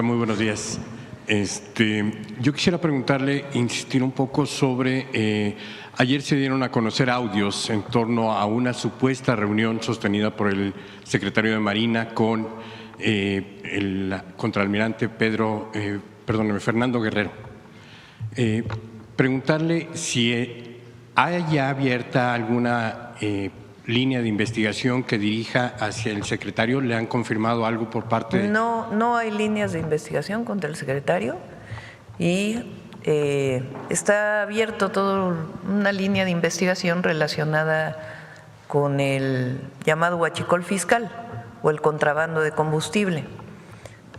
Muy buenos días. Yo quisiera preguntarle, insistir un poco sobre, ayer se dieron a conocer audios en torno a una supuesta reunión sostenida por el secretario de Marina con el contraalmirante Fernando Guerrero. Preguntarle si hay ya abierta alguna línea de investigación que dirija hacia el secretario. ¿Le han confirmado algo por parte de...? No hay líneas de investigación contra el secretario y está abierto toda una línea de investigación relacionada con el llamado huachicol fiscal o el contrabando de combustible.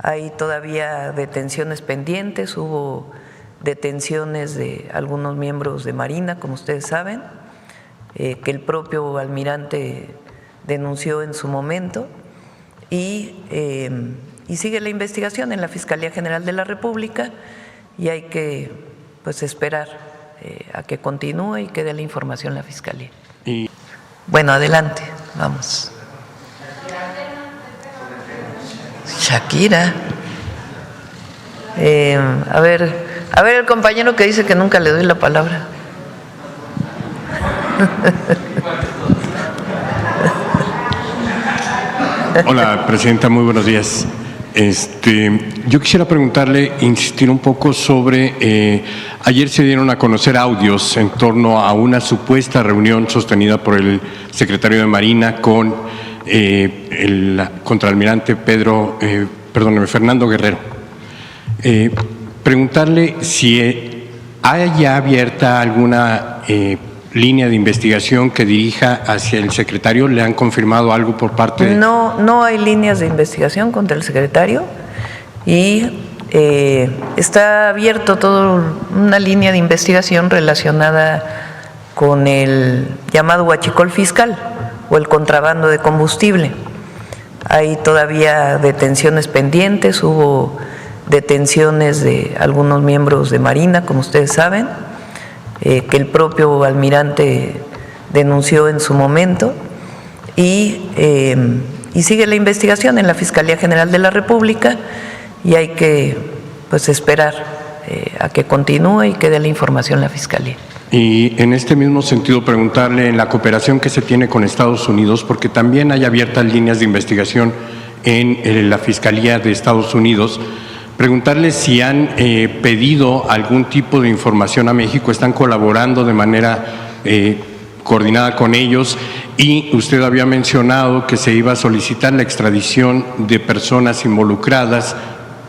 Hay todavía detenciones pendientes, hubo detenciones de algunos miembros de Marina, como ustedes saben, que el propio almirante denunció en su momento y sigue la investigación en la Fiscalía General de la República y hay que esperar a que continúe y que dé la información la Fiscalía. Bueno, adelante, vamos. Shakira. A ver el compañero que dice que nunca le doy la palabra. Hola, presidenta, muy buenos días. Yo quisiera preguntarle, insistir un poco sobre, ayer se dieron a conocer audios en torno a una supuesta reunión sostenida por el secretario de Marina con el contraalmirante Fernando Guerrero. Preguntarle si hay ya abierta alguna línea de investigación que dirija hacia el secretario. ¿Le han confirmado algo por parte de...? No hay líneas de investigación contra el secretario y está abierto toda una línea de investigación relacionada con el llamado huachicol fiscal o el contrabando de combustible. Hay todavía detenciones pendientes, hubo detenciones de algunos miembros de Marina, como ustedes saben, que el propio almirante denunció en su momento y sigue la investigación en la Fiscalía General de la República y hay que esperar a que continúe y que dé la información la Fiscalía. Y en este mismo sentido preguntarle en la cooperación que se tiene con Estados Unidos, porque también hay abiertas líneas de investigación en la Fiscalía de Estados Unidos, preguntarle si han pedido algún tipo de información a México, están colaborando de manera coordinada con ellos, y usted había mencionado que se iba a solicitar la extradición de personas involucradas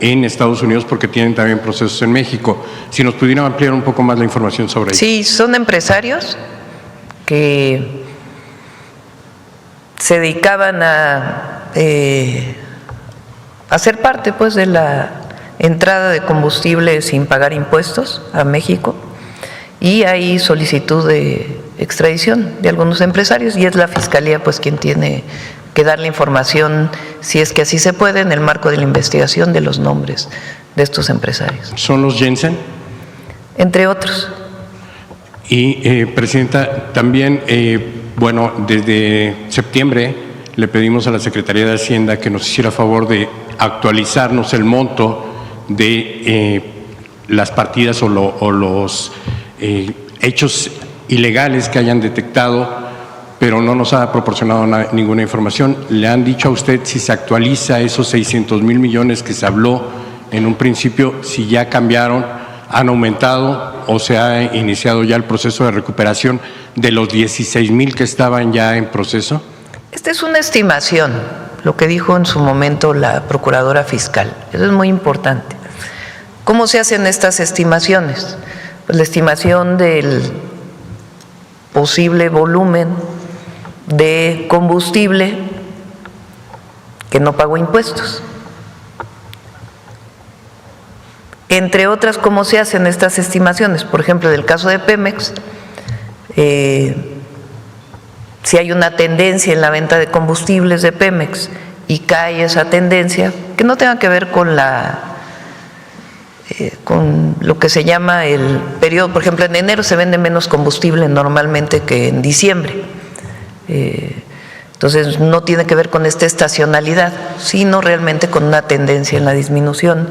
en Estados Unidos porque tienen también procesos en México. Si nos pudieran ampliar un poco más la información sobre eso. Sí, son empresarios que se dedicaban a ser parte de la entrada de combustible sin pagar impuestos a México y hay solicitud de extradición de algunos empresarios y es la Fiscalía quien tiene que dar la información, si es que así se puede, en el marco de la investigación de los nombres de estos empresarios. ¿Son los Jensen? Entre otros. Y, presidenta, también, desde septiembre le pedimos a la Secretaría de Hacienda que nos hiciera favor de actualizarnos el monto de las partidas o los hechos ilegales que hayan detectado, pero no nos ha proporcionado ninguna información. ¿Le han dicho a usted si se actualiza esos 600,000 millones que se habló en un principio, si ya cambiaron, han aumentado o se ha iniciado ya el proceso de recuperación de los 16,000 que estaban ya en proceso? Esta es una estimación, lo que dijo en su momento la Procuradora Fiscal. Eso es muy importante. ¿Cómo se hacen estas estimaciones? Pues la estimación del posible volumen de combustible que no pagó impuestos. Entre otras, ¿cómo se hacen estas estimaciones? Por ejemplo, del caso de Pemex, si hay una tendencia en la venta de combustibles de Pemex y cae esa tendencia, que no tenga que ver con lo que se llama el periodo. Por ejemplo, en enero se vende menos combustible normalmente que en diciembre. Entonces, no tiene que ver con esta estacionalidad, sino realmente con una tendencia en la disminución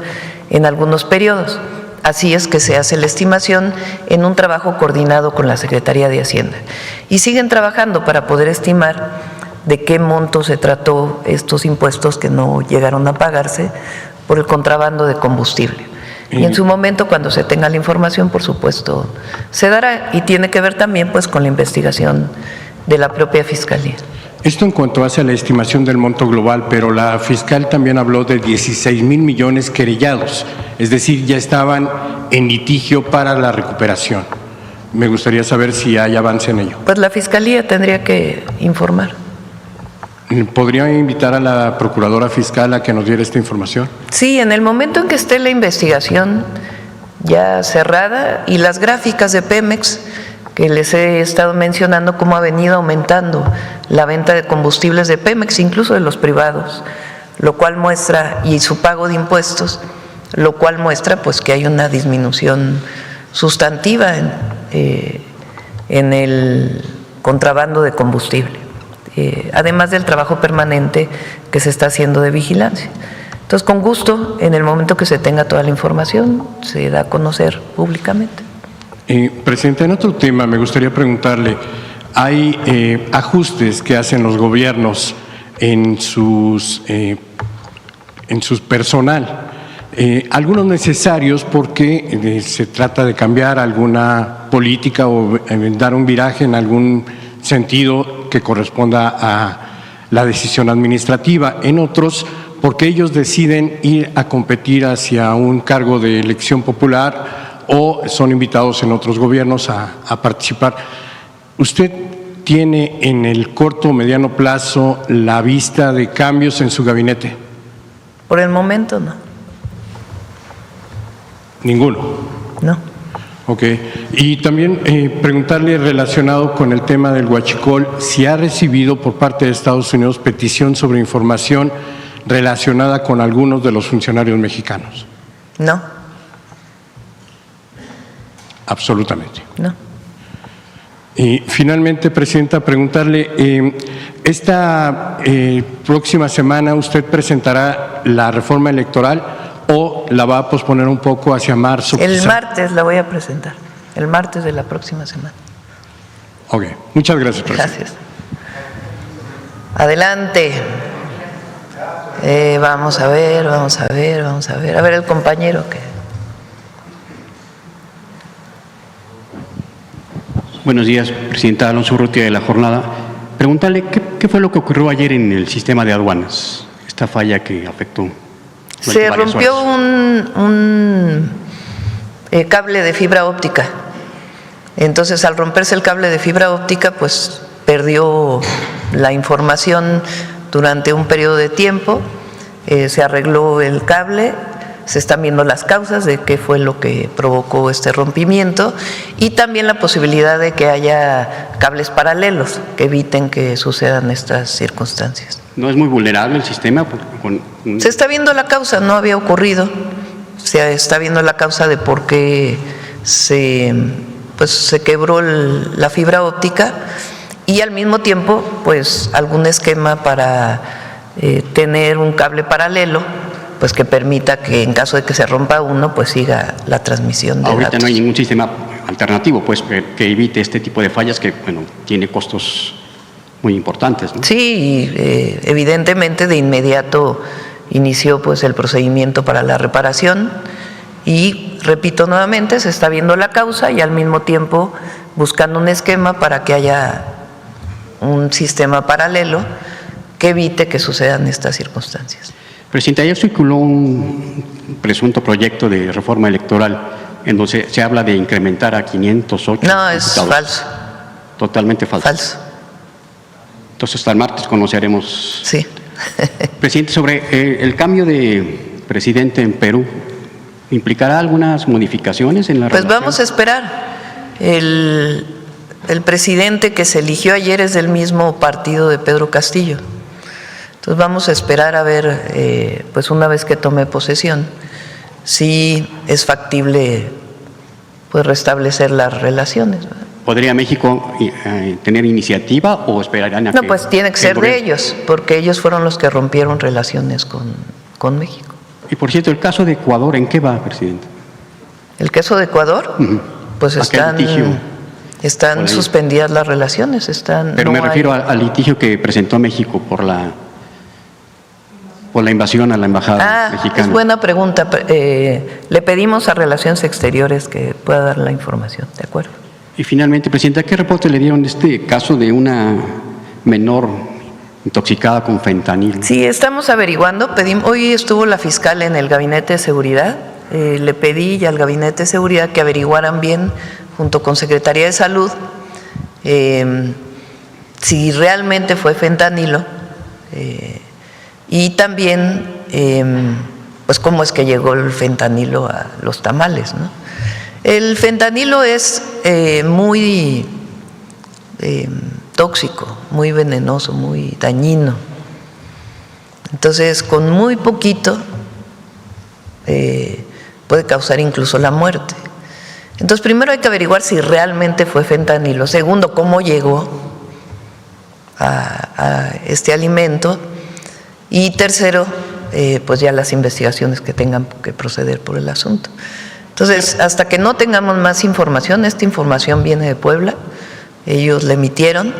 en algunos periodos. Así es que se hace la estimación en un trabajo coordinado con la Secretaría de Hacienda. Y siguen trabajando para poder estimar de qué monto se trató estos impuestos que no llegaron a pagarse por el contrabando de combustible. Y en su momento, cuando se tenga la información, por supuesto, se dará, y tiene que ver también pues con la investigación de la propia Fiscalía. Esto en cuanto hace la estimación del monto global, pero la fiscal también habló de 16,000 millones querellados, es decir, ya estaban en litigio para la recuperación. Me gustaría saber si hay avance en ello. Pues la Fiscalía tendría que informar. ¿Podría invitar a la Procuradora Fiscal a que nos diera esta información? Sí, en el momento en que esté la investigación ya cerrada y las gráficas de Pemex, que les he estado mencionando cómo ha venido aumentando la venta de combustibles de Pemex, incluso de los privados, lo cual muestra, y su pago de impuestos, lo cual muestra pues que hay una disminución sustantiva en el contrabando de combustible, además del trabajo permanente que se está haciendo de vigilancia. Entonces, con gusto, en el momento que se tenga toda la información, se da a conocer públicamente. Presidenta, en otro tema me gustaría preguntarle, hay ajustes que hacen los gobiernos en sus personal, algunos necesarios porque se trata de cambiar alguna política o dar un viraje en algún sentido que corresponda a la decisión administrativa, en otros porque ellos deciden ir a competir hacia un cargo de elección popular o son invitados en otros gobiernos a participar. ¿Usted tiene en el corto o mediano plazo la vista de cambios en su gabinete? Por el momento no. ¿Ninguno? No. Ok. Y también preguntarle relacionado con el tema del huachicol, si ha recibido por parte de Estados Unidos petición sobre información relacionada con algunos de los funcionarios mexicanos. No. Absolutamente. No. Y finalmente, Presidenta, preguntarle, esta próxima semana usted presentará la reforma electoral o la va a posponer un poco hacia marzo. El quizá? martes la voy a presentar, el martes de la próxima semana. Ok, muchas gracias, Presidenta. Gracias. Adelante. Vamos a ver. A ver el compañero que… Buenos días, Presidenta. Alonso Urrutia de La Jornada. Preguntarle qué fue lo que ocurrió ayer en el sistema de aduanas, esta falla que afectó. Se rompió un cable de fibra óptica. Entonces, al romperse el cable de fibra óptica, pues perdió la información durante un periodo de tiempo. Se arregló el cable. Se están viendo las causas de qué fue lo que provocó este rompimiento y también la posibilidad de que haya cables paralelos que eviten que sucedan estas circunstancias. ¿No es muy vulnerable el sistema? Se está viendo la causa, no había ocurrido. Se está viendo la causa de por qué se quebró la fibra óptica y al mismo tiempo pues algún esquema para tener un cable paralelo pues que permita que en caso de que se rompa uno, pues siga la transmisión de Ahorita datos. no hay ningún sistema alternativo, pues, que evite este tipo de fallas que, bueno, tiene costos muy importantes, ¿no? Sí, evidentemente de inmediato inició pues el procedimiento para la reparación y, repito nuevamente, se está viendo la causa y al mismo tiempo buscando un esquema para que haya un sistema paralelo que evite que sucedan estas circunstancias. Presidenta, ayer circuló un presunto proyecto de reforma electoral en donde se habla de incrementar a 508 No, es diputados. falso. Totalmente falso. Falso. Entonces, hasta el martes conoceremos. Sí. Presidente, sobre el cambio de presidente en Perú, ¿implicará algunas modificaciones en la Pues relación? vamos a esperar. El presidente que se eligió ayer es del mismo partido de Pedro Castillo. Entonces vamos a esperar a ver, pues una vez que tome posesión, si es factible pues restablecer las relaciones, ¿verdad? ¿Podría México tener iniciativa o esperarían a No, que pues tiene que el ser de gobierno- ellos, porque ellos fueron los que rompieron relaciones con México. Y por cierto, el caso de Ecuador, ¿en qué va, presidente? El caso de Ecuador, pues Aquel litigio. Por están ahí. suspendidas las relaciones, Pero no me hay- refiero al litigio que presentó México por la invasión a la embajada mexicana. Es buena pregunta. Le pedimos a Relaciones Exteriores que pueda dar la información, ¿de acuerdo? Y finalmente, presidenta, ¿qué reporte le dieron de este caso de una menor intoxicada con fentanilo? Sí, estamos averiguando. Hoy estuvo la fiscal en el Gabinete de Seguridad. Le pedí al Gabinete de Seguridad que averiguaran bien, junto con Secretaría de Salud, si realmente fue fentanilo y también, pues, cómo es que llegó el fentanilo a los tamales, ¿no? El fentanilo es muy tóxico, muy venenoso, muy dañino. Entonces, con muy poquito puede causar incluso la muerte. Entonces, primero hay que averiguar si realmente fue fentanilo. Segundo, cómo llegó a este alimento. Y tercero, pues ya las investigaciones que tengan que proceder por el asunto. Entonces, hasta que no tengamos más información, esta información viene de Puebla, ellos la emitieron.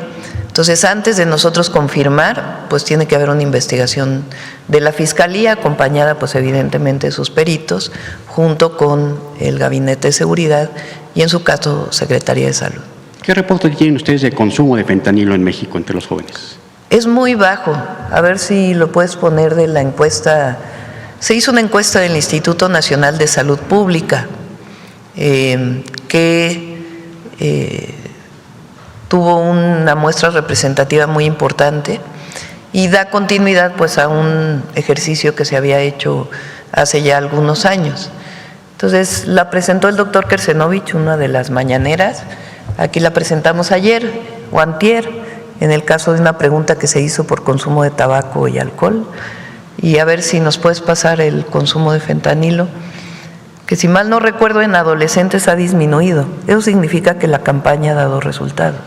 Entonces, antes de nosotros confirmar, pues tiene que haber una investigación de la Fiscalía, acompañada pues evidentemente de sus peritos, junto con el Gabinete de Seguridad y en su caso Secretaría de Salud. ¿Qué reporte tienen ustedes de consumo de fentanilo en México entre los jóvenes? Es muy bajo. A ver si lo puedes poner de la encuesta. Se hizo una encuesta del Instituto Nacional de Salud Pública que tuvo una muestra representativa muy importante y da continuidad pues a un ejercicio que se había hecho hace ya algunos años. Entonces la presentó el doctor Kersenovich, una de las mañaneras. Aquí la presentamos ayer o antier, en el caso de una pregunta que se hizo por consumo de tabaco y alcohol. Y a ver si nos puedes pasar el consumo de fentanilo, que si mal no recuerdo en adolescentes ha disminuido. Eso significa que la campaña ha dado resultados.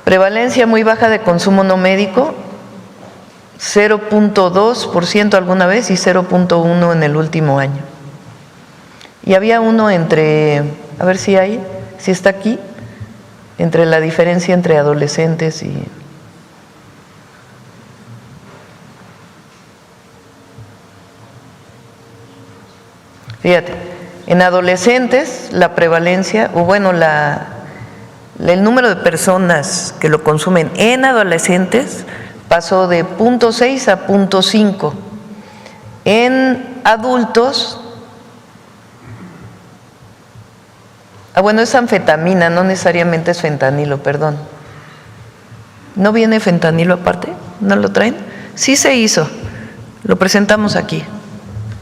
Prevalencia muy baja de consumo no médico, 0.2% alguna vez y 0.1% en el último año. Y había uno entre, a ver si está aquí, entre la diferencia entre adolescentes y… Fíjate, en adolescentes la prevalencia, o bueno, el número de personas que lo consumen en adolescentes pasó de 0.6 a 0.5. En adultos… bueno, es anfetamina, no necesariamente es fentanilo, perdón. ¿No viene fentanilo aparte? ¿No lo traen? Sí se hizo, lo presentamos aquí,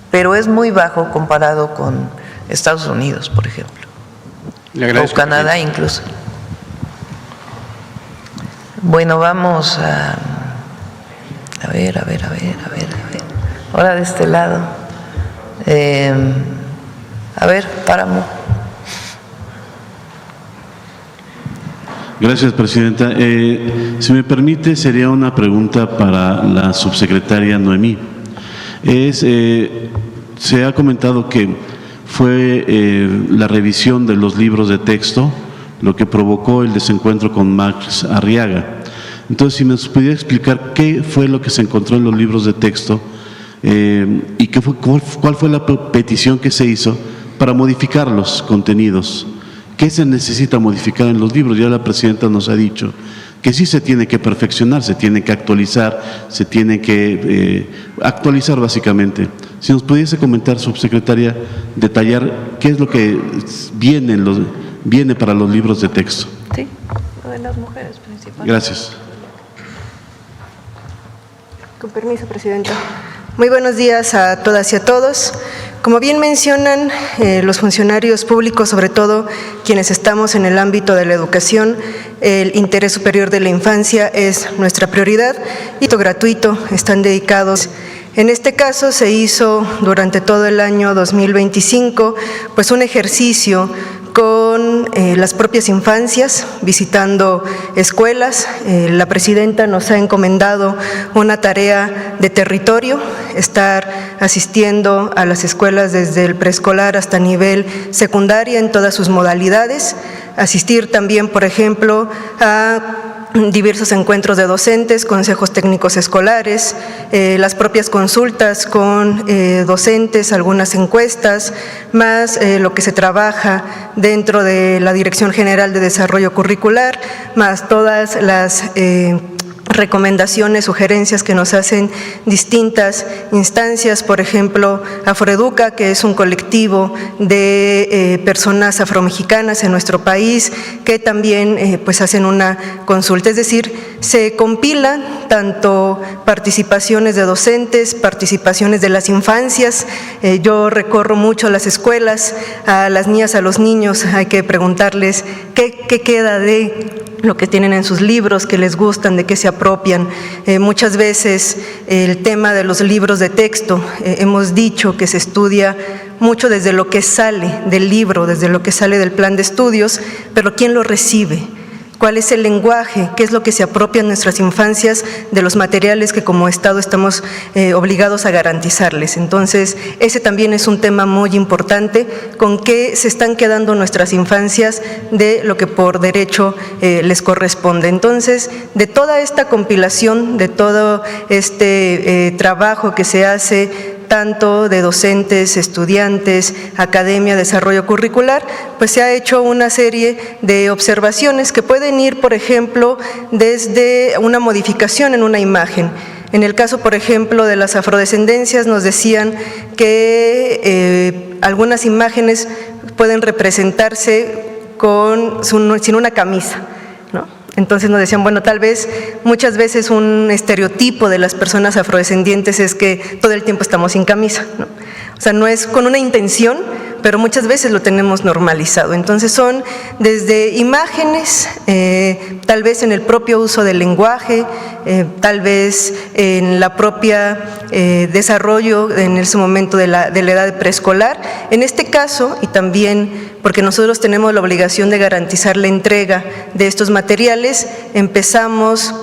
pero es muy bajo comparado con Estados Unidos, por ejemplo, o Canadá incluso. Bueno, vamos a ver. Ahora de este lado. A ver, Páramo. Gracias, presidenta. Si me permite, sería una pregunta para la subsecretaria Noemí. Se ha comentado que fue la revisión de los libros de texto lo que provocó el desencuentro con Max Arriaga. Entonces, si nos pudiera explicar qué fue lo que se encontró en los libros de texto y cuál fue la petición que se hizo para modificar los contenidos. ¿Qué se necesita modificar en los libros? Ya la presidenta nos ha dicho que sí se tiene que perfeccionar, se tiene que actualizar, se tiene que actualizar básicamente. Si nos pudiese comentar, subsecretaria, detallar qué es lo que viene para los libros de texto. Sí, lo de las mujeres principalmente. Gracias. Con permiso, presidenta. Muy buenos días a todas y a todos. Como bien mencionan los funcionarios públicos, sobre todo quienes estamos en el ámbito de la educación, el interés superior de la infancia es nuestra prioridad y gratuito están dedicados En este caso se hizo durante todo el año 2025 pues un ejercicio con las propias infancias, visitando escuelas. La presidenta nos ha encomendado una tarea de territorio, estar asistiendo a las escuelas desde el preescolar hasta nivel secundaria en todas sus modalidades, asistir también, por ejemplo, a diversos encuentros de docentes, consejos técnicos escolares, las propias consultas con docentes, algunas encuestas, más lo que se trabaja dentro de la Dirección General de Desarrollo Curricular, más todas las recomendaciones, sugerencias que nos hacen distintas instancias, por ejemplo, Afroeduca, que es un colectivo de personas afromexicanas en nuestro país, que también pues hacen una consulta, es decir, se compilan tanto participaciones de docentes, participaciones de las infancias. Yo recorro mucho las escuelas, a las niñas, a los niños, hay que preguntarles qué queda de lo que tienen en sus libros, que les gustan, de qué se apropian. Muchas veces el tema de los libros de texto, hemos dicho que se estudia mucho desde lo que sale del libro, desde lo que sale del plan de estudios, pero ¿quién lo recibe? ¿Cuál es el lenguaje? ¿Qué es lo que se apropia en nuestras infancias de los materiales que como Estado estamos obligados a garantizarles? Entonces, ese también es un tema muy importante, con qué se están quedando nuestras infancias de lo que por derecho les corresponde. Entonces, de toda esta compilación, de todo este trabajo que se hace tanto de docentes, estudiantes, academia, desarrollo curricular, pues se ha hecho una serie de observaciones que pueden ir, por ejemplo, desde una modificación en una imagen. En el caso, por ejemplo, de las afrodescendencias, nos decían que algunas imágenes pueden representarse sin una camisa, ¿no? Entonces nos decían, bueno, tal vez muchas veces un estereotipo de las personas afrodescendientes es que todo el tiempo estamos sin camisa, ¿no? O sea, no es con una intención, pero muchas veces lo tenemos normalizado. Entonces son desde imágenes, tal vez en el propio uso del lenguaje, tal vez en la propia desarrollo en ese momento de la edad preescolar. En este caso, y también porque nosotros tenemos la obligación de garantizar la entrega de estos materiales, empezamos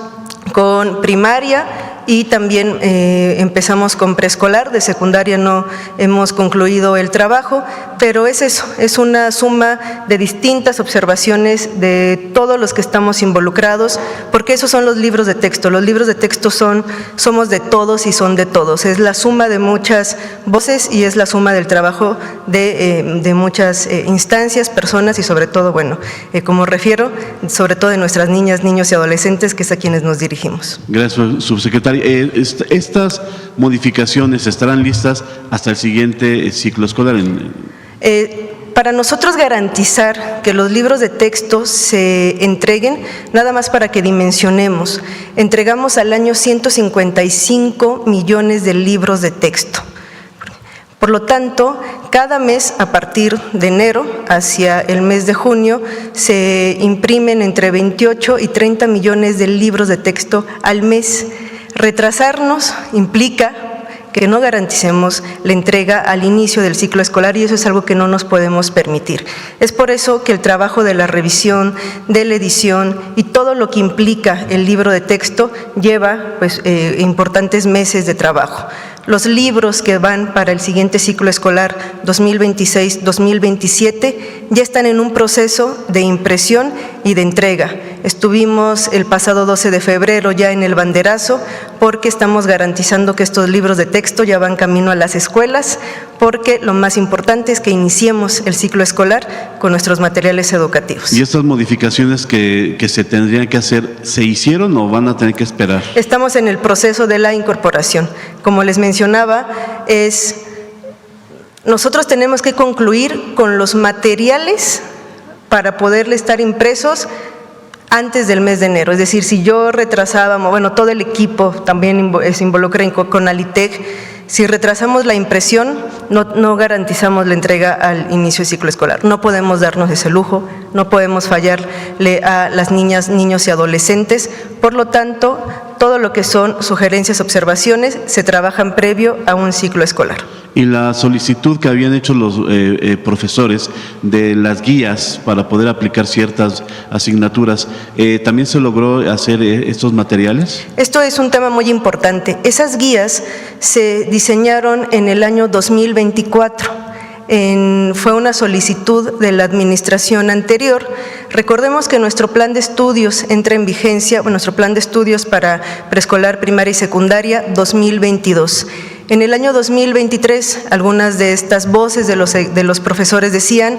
con primaria y también empezamos con preescolar. De secundaria no hemos concluido el trabajo, pero es eso, es una suma de distintas observaciones de todos los que estamos involucrados, porque esos son los libros de texto. Los libros de texto somos de todos y son de todos, es la suma de muchas voces y es la suma del trabajo de muchas instancias, personas y sobre todo, bueno, como refiero, sobre todo de nuestras niñas, niños y adolescentes, que es a quienes nos dirigimos. Gracias, subsecretaria. ¿Estas modificaciones estarán listas hasta el siguiente ciclo escolar? Para nosotros garantizar que los libros de texto se entreguen, nada más para que dimensionemos, entregamos al año 155 millones de libros de texto. Por lo tanto, cada mes a partir de enero hacia el mes de junio se imprimen entre 28 y 30 millones de libros de texto al mes. Retrasarnos implica que no garanticemos la entrega al inicio del ciclo escolar y eso es algo que no nos podemos permitir. Es por eso que el trabajo de la revisión, de la edición y todo lo que implica el libro de texto lleva pues, importantes meses de trabajo. Los libros que van para el siguiente ciclo escolar 2026-2027 ya están en un proceso de impresión y de entrega. Estuvimos el pasado 12 de febrero ya en el banderazo porque estamos garantizando que estos libros de texto ya van camino a las escuelas, porque lo más importante es que iniciemos el ciclo escolar con nuestros materiales educativos. ¿Y estas modificaciones que se tendrían que hacer, se hicieron o van a tener que esperar? Estamos en el proceso de la incorporación. Como les mencionaba, nosotros tenemos que concluir con los materiales para poderle estar impresos antes del mes de enero. Es decir, si yo retrasábamos, bueno, todo el equipo también se involucra con Alitec, si retrasamos la impresión, no garantizamos la entrega al inicio del ciclo escolar. No podemos darnos ese lujo, no podemos fallarle a las niñas, niños y adolescentes. Por lo tanto, todo lo que son sugerencias, observaciones, se trabajan previo a un ciclo escolar. Y la solicitud que habían hecho los profesores de las guías para poder aplicar ciertas asignaturas, ¿también se logró hacer estos materiales? Esto es un tema muy importante. Esas guías se diseñaron en el año 2024. Fue una solicitud de la administración anterior. Recordemos que nuestro plan de estudios entra en vigencia, nuestro plan de estudios para preescolar, primaria y secundaria 2022. En el año 2023, algunas de estas voces de los profesores decían,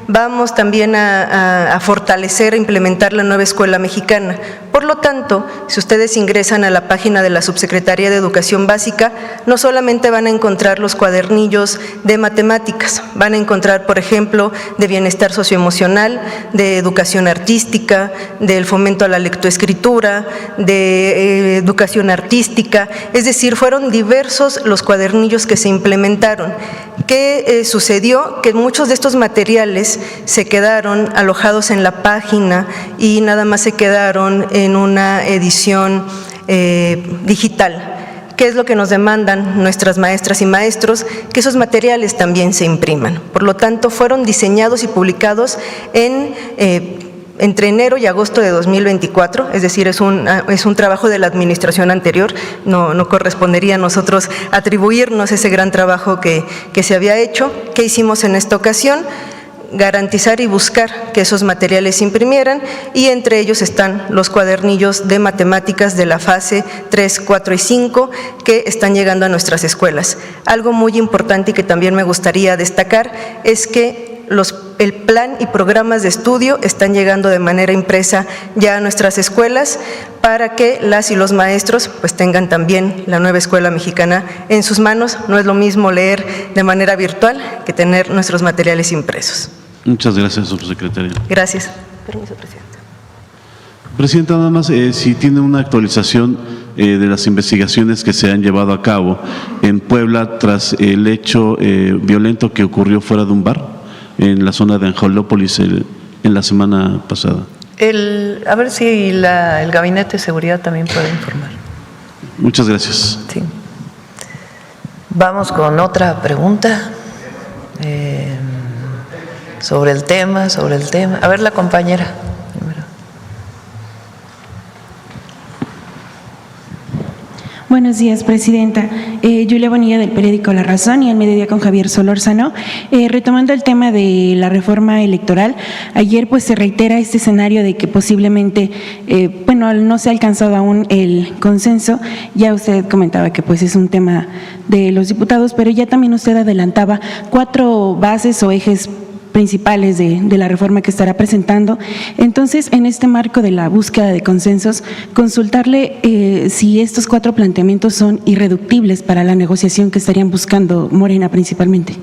vamos también a fortalecer e implementar la nueva escuela mexicana. Por lo tanto, si ustedes ingresan a la página de la Subsecretaría de Educación Básica, no solamente van a encontrar los cuadernillos de matemáticas, van a encontrar, por ejemplo, de bienestar socioemocional, de educación artística, del fomento a la lectoescritura, de educación artística, es decir, fueron diversos los cuadernillos que se implementaron. ¿Qué sucedió? Que muchos de estos materiales se quedaron alojados en la página y nada más se quedaron en una edición digital. ¿Qué es lo que nos demandan nuestras maestras y maestros? Que esos materiales también se impriman. Por lo tanto, fueron diseñados y publicados entre enero y agosto de 2024, es decir, es un trabajo de la administración anterior, no correspondería a nosotros atribuirnos ese gran trabajo que se había hecho. ¿Qué hicimos en esta ocasión? Garantizar y buscar que esos materiales se imprimieran, y entre ellos están los cuadernillos de matemáticas de la fase 3, 4 y 5 que están llegando a nuestras escuelas. Algo muy importante y que también me gustaría destacar es que el plan y programas de estudio están llegando de manera impresa ya a nuestras escuelas para que las y los maestros pues tengan también la nueva escuela mexicana en sus manos. No es lo mismo leer de manera virtual que tener nuestros materiales impresos. Muchas gracias, subsecretaria. Gracias. Permiso, Presidenta. Presidenta, nada más, si tiene una actualización de las investigaciones que se han llevado a cabo en Puebla tras el hecho violento que ocurrió fuera de un bar en la zona de Angelópolis en la semana pasada. A ver si el Gabinete de Seguridad también puede informar. Muchas gracias. Sí. Vamos con otra pregunta sobre el tema. A ver, la compañera. Buenos días, Presidenta. Julia Bonilla, del periódico La Razón, y al mediodía con Javier Solórzano. Retomando el tema de la reforma electoral, ayer pues se reitera este escenario de que posiblemente, no se ha alcanzado aún el consenso. Ya usted comentaba que pues es un tema de los diputados, pero ya también usted adelantaba 4 bases o ejes principales de la reforma que estará presentando. Entonces, en este marco de la búsqueda de consensos, consultarle si estos 4 planteamientos son irreductibles para la negociación que estarían buscando Morena principalmente.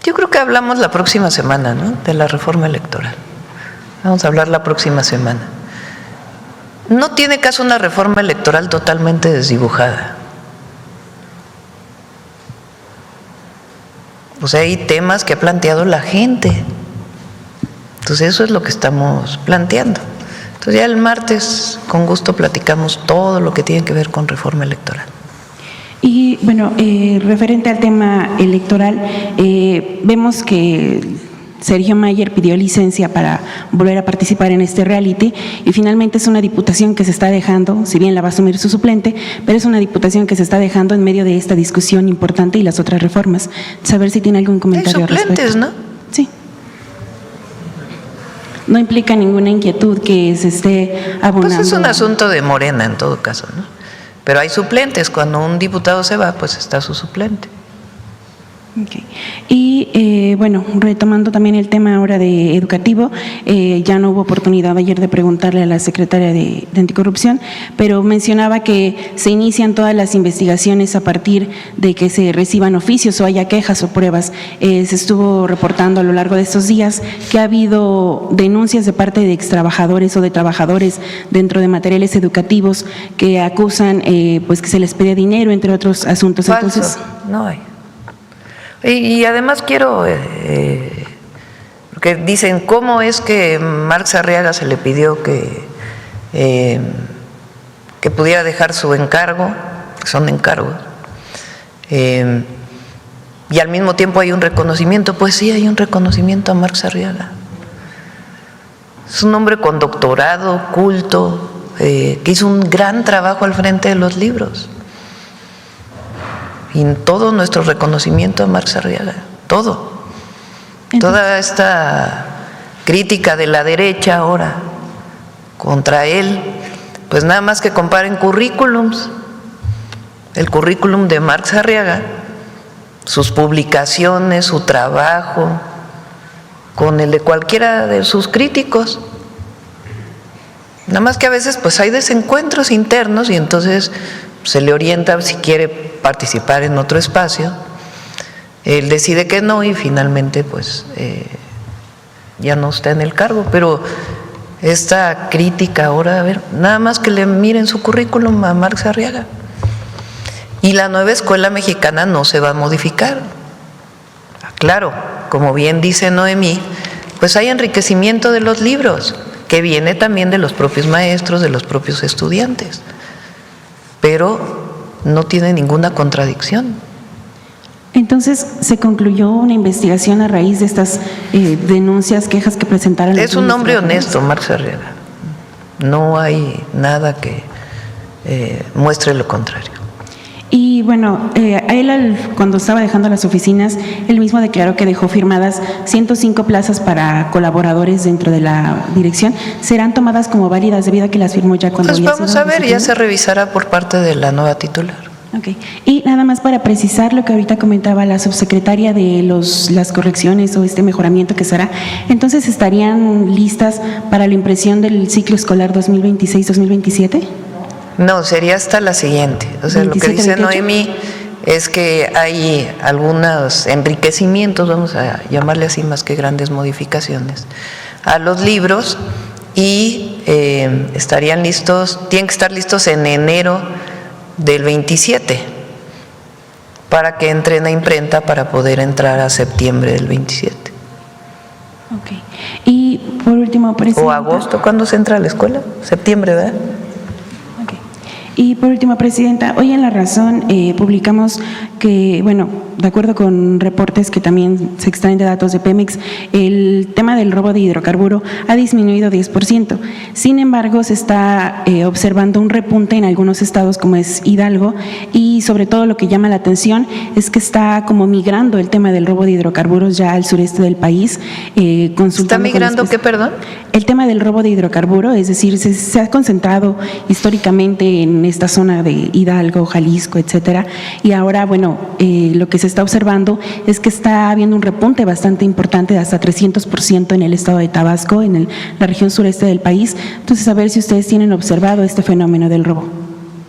Yo creo que hablamos la próxima semana, ¿no?, de la reforma electoral. Vamos a hablar la próxima semana. No tiene caso una reforma electoral totalmente desdibujada. O sea, hay temas que ha planteado la gente. Entonces, eso es lo que estamos planteando. Entonces, ya el martes, con gusto, platicamos todo lo que tiene que ver con reforma electoral. Y, referente al tema electoral, vemos que Sergio Mayer pidió licencia para volver a participar en este reality y finalmente es una diputación que se está dejando, si bien la va a asumir su suplente, pero es una diputación que se está dejando en medio de esta discusión importante y las otras reformas. Saber si tiene algún comentario al respecto. Hay suplentes, ¿no? Sí. No implica ninguna inquietud que se esté abonando. Pues es un asunto de Morena en todo caso, ¿no? Pero hay suplentes. Cuando un diputado se va, pues está su suplente. Okay. Y retomando también el tema ahora de educativo, ya no hubo oportunidad ayer de preguntarle a la secretaria de Anticorrupción, pero mencionaba que se inician todas las investigaciones a partir de que se reciban oficios o haya quejas o pruebas. Se estuvo reportando a lo largo de estos días que ha habido denuncias de parte de extrabajadores o de trabajadores dentro de materiales educativos que acusan pues que se les pide dinero, entre otros asuntos. Falso. Entonces, no hay. Y además quiero, porque dicen, ¿cómo es que Marx Arriaga se le pidió que que pudiera dejar su encargo, que son encargos, y al mismo tiempo hay un reconocimiento. Pues sí, hay un reconocimiento a Marx Arriaga. Es un hombre con doctorado, culto, que hizo un gran trabajo al frente de los libros. Y todo nuestro reconocimiento a Marx Arriaga, todo. Toda esta crítica de la derecha ahora contra él, pues nada más que comparen currículums. El currículum de Marx Arriaga, sus publicaciones, su trabajo, con el de cualquiera de sus críticos. Nada más que a veces pues hay desencuentros internos y entonces se le orienta si quiere participar en otro espacio. Él decide que no y finalmente pues ya no está en el cargo. Pero esta crítica ahora, a ver, nada más que le miren su currículum a Marx Arriaga. Y la nueva escuela mexicana no se va a modificar. Claro, como bien dice Noemí, pues hay enriquecimiento de los libros, que viene también de los propios maestros, de los propios estudiantes, pero no tiene ninguna contradicción. Entonces, ¿se concluyó una investigación a raíz de estas denuncias, quejas que presentaron? Es un hombre honesto, Marx Arriaga. No hay nada que muestre lo contrario. Y bueno, él cuando estaba dejando las oficinas, él mismo declaró que dejó firmadas 105 plazas para colaboradores dentro de la dirección. ¿Serán tomadas como válidas debido a que las firmó ya cuando Pues había vamos sido a ver, ya se revisará por parte de la nueva titular. Okay. Y nada más para precisar lo que ahorita comentaba la subsecretaria de las correcciones o este mejoramiento que será, entonces ¿estarían listas para la impresión del ciclo escolar 2026-2027? No, sería hasta la siguiente. O sea, 27, lo que dice 28. Noemí es que hay algunos enriquecimientos, vamos a llamarle así más que grandes modificaciones, a los libros y estarían listos, tienen que estar listos en enero del 27 para que entren a imprenta para poder entrar a septiembre del 27. Ok. Y por último, presidenta. ¿O agosto? ¿Cuándo se entra a la escuela? Septiembre, ¿verdad? Y por último, presidenta, hoy en La Razón publicamos que, bueno, de acuerdo con reportes que también se extraen de datos de Pemex, el tema del robo de hidrocarburo ha disminuido 10%. Sin embargo, se está observando un repunte en algunos estados como es Hidalgo y sobre todo lo que llama la atención es que está como migrando el tema del robo de hidrocarburos ya al sureste del país. ¿Está migrando qué, perdón? El tema del robo de hidrocarburo, es decir, se ha concentrado históricamente en esta zona de Hidalgo, Jalisco, etcétera, y ahora, bueno, lo que se está observando es que está habiendo un repunte bastante importante de hasta 300% en el estado de Tabasco, en la región sureste del país. Entonces, a ver si ustedes tienen observado este fenómeno del robo.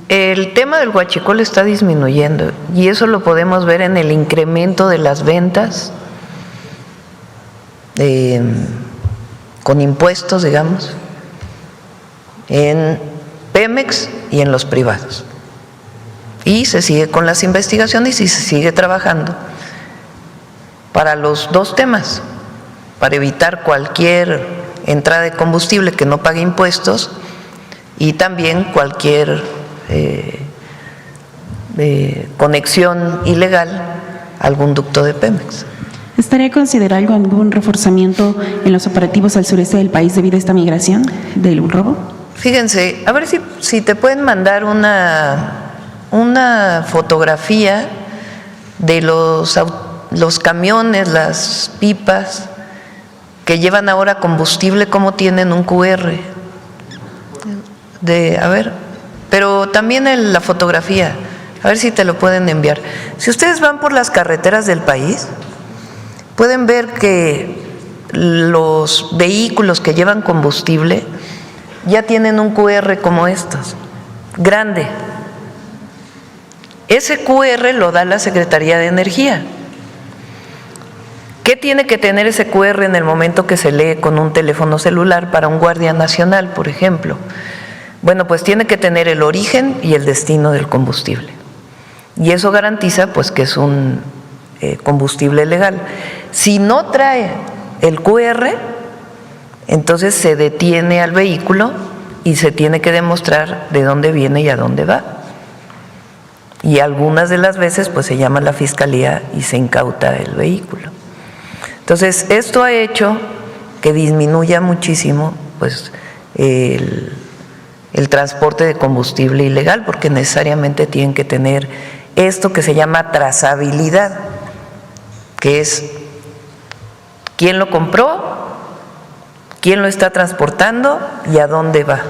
El tema del huachicol está disminuyendo y eso lo podemos ver en el incremento de las ventas con impuestos, digamos, en Pemex y en los privados. Y se sigue con las investigaciones y se sigue trabajando para los dos temas, para evitar cualquier entrada de combustible que no pague impuestos y también cualquier conexión ilegal a algún ducto de Pemex. ¿Estaría considerando algún reforzamiento en los operativos al sureste del país debido a esta migración del robo? Fíjense, a ver si te pueden mandar una fotografía de los camiones, las pipas que llevan ahora combustible, cómo tienen un QR. A ver, pero también la fotografía, a ver si te lo pueden enviar. Si ustedes van por las carreteras del país, pueden ver que los vehículos que llevan combustible ya tienen un QR como estos, grande. Ese QR lo da la Secretaría de Energía. ¿Qué tiene que tener ese QR en el momento que se lee con un teléfono celular para un guardia nacional, por ejemplo? Bueno, pues tiene que tener el origen y el destino del combustible. Y eso garantiza pues que es un combustible legal. Si no trae el QR, entonces se detiene al vehículo y se tiene que demostrar de dónde viene y a dónde va. Y algunas de las veces pues se llama a la fiscalía y se incauta el vehículo. Entonces, esto ha hecho que disminuya muchísimo pues el transporte de combustible ilegal, porque necesariamente tienen que tener esto que se llama trazabilidad, que es quién lo compró, quién lo está transportando y a dónde va.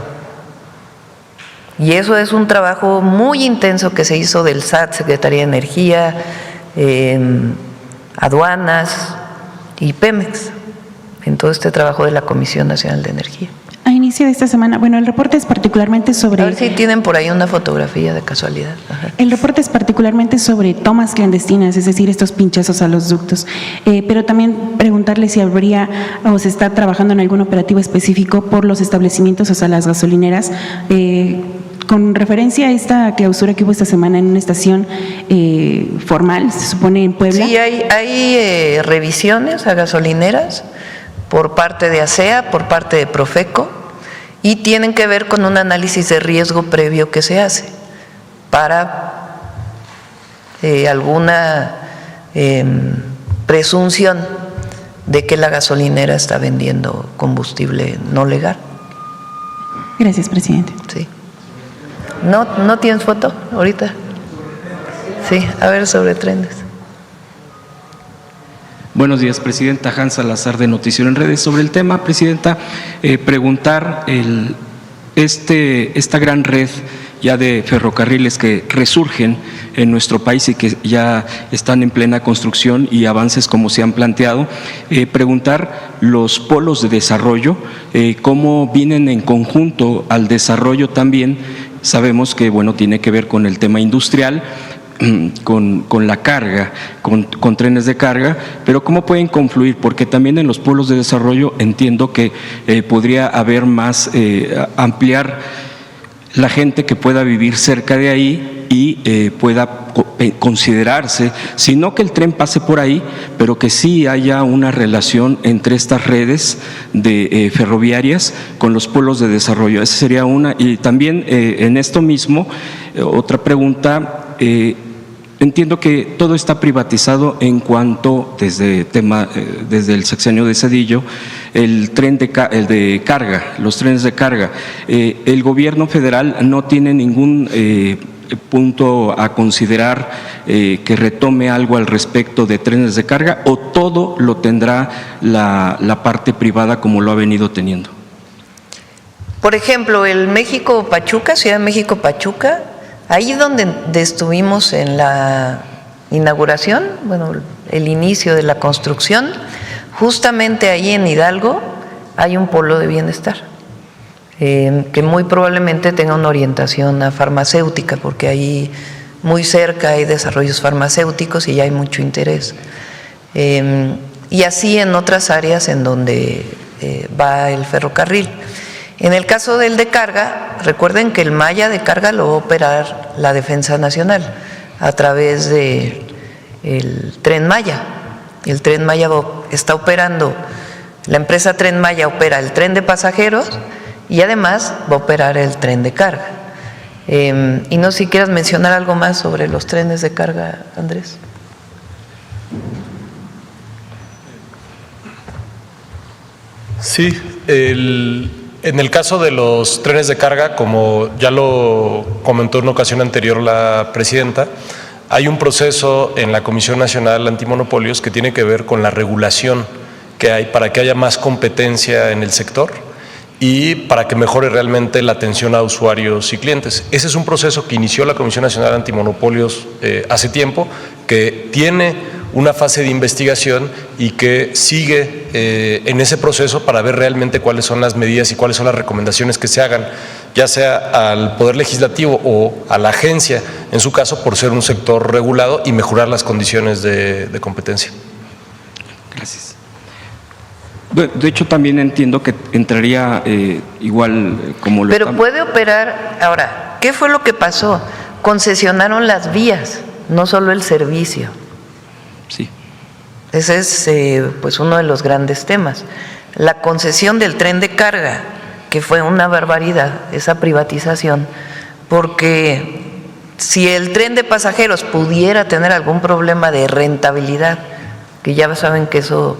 Y eso es un trabajo muy intenso que se hizo del SAT, Secretaría de Energía, Aduanas y Pemex, en todo este trabajo de la Comisión Nacional de Energía. A inicio de esta semana, bueno, el reporte es particularmente sobre... A ver si tienen por ahí una fotografía de casualidad. Ajá. El reporte es particularmente sobre tomas clandestinas, es decir, estos pinchazos a los ductos. Pero también preguntarle si habría o se está trabajando en algún operativo específico por los establecimientos, o sea, las gasolineras, con referencia a esta clausura que hubo esta semana en una estación formal, se supone en Puebla. Sí, hay revisiones a gasolineras por parte de ASEA, por parte de Profeco, y tienen que ver con un análisis de riesgo previo que se hace para alguna presunción de que la gasolinera está vendiendo combustible no legal. Gracias, presidente. Sí. ¿No tienes foto ahorita? Sí, a ver, sobre trenes. Buenos días, Presidenta. Hans Salazar, de Noticiero en Redes. Sobre el tema, Presidenta, preguntar esta gran red ya de ferrocarriles que resurgen en nuestro país y que ya están en plena construcción y avances como se han planteado, preguntar los polos de desarrollo, cómo vienen en conjunto al desarrollo también. Sabemos que, bueno, tiene que ver con el tema industrial, con la carga, con trenes de carga, pero ¿cómo pueden confluir? Porque también en los pueblos de desarrollo entiendo que podría haber más, ampliar la gente que pueda vivir cerca de ahí y pueda considerarse, si no que el tren pase por ahí, pero que sí haya una relación entre estas redes de ferroviarias con los pueblos de desarrollo. Esa sería una. Y también en esto mismo, otra pregunta. Entiendo que todo está privatizado en cuanto, desde el sexenio de Zedillo, el de carga, los trenes de carga. El gobierno federal no tiene ningún punto a considerar que retome algo al respecto de trenes de carga, o todo lo tendrá la parte privada como lo ha venido teniendo. Por ejemplo, el México-Pachuca, Ciudad de México-Pachuca, ahí donde estuvimos en la inauguración, bueno, el inicio de la construcción, justamente ahí en Hidalgo hay un polo de bienestar, que muy probablemente tenga una orientación a farmacéutica, porque ahí muy cerca hay desarrollos farmacéuticos y ya hay mucho interés. Y así en otras áreas en donde va el ferrocarril. En el caso del de carga, recuerden que el malla de carga lo va a operar la Defensa Nacional a través de el Tren Maya. El Tren Maya está operando, la empresa Tren Maya opera el tren de pasajeros y además va a operar el tren de carga. Y no sé si quieras mencionar algo más sobre los trenes de carga, Andrés. Sí, en el caso de los trenes de carga, como ya lo comentó en ocasión anterior la presidenta, hay un proceso en la Comisión Nacional Antimonopolios que tiene que ver con la regulación que hay para que haya más competencia en el sector y para que mejore realmente la atención a usuarios y clientes. Ese es un proceso que inició la Comisión Nacional Antimonopolios hace tiempo, que tiene una fase de investigación y que sigue en ese proceso para ver realmente cuáles son las medidas y cuáles son las recomendaciones que se hagan, ya sea al Poder Legislativo o a la agencia, en su caso, por ser un sector regulado y mejorar las condiciones de competencia. Gracias. De hecho, también entiendo que entraría igual como lo... Pero puede operar. Ahora, ¿qué fue lo que pasó? Concesionaron las vías, no solo el servicio. Sí. Ese es pues uno de los grandes temas. La concesión del tren de carga que fue una barbaridad esa privatización, porque si el tren de pasajeros pudiera tener algún problema de rentabilidad, que ya saben que eso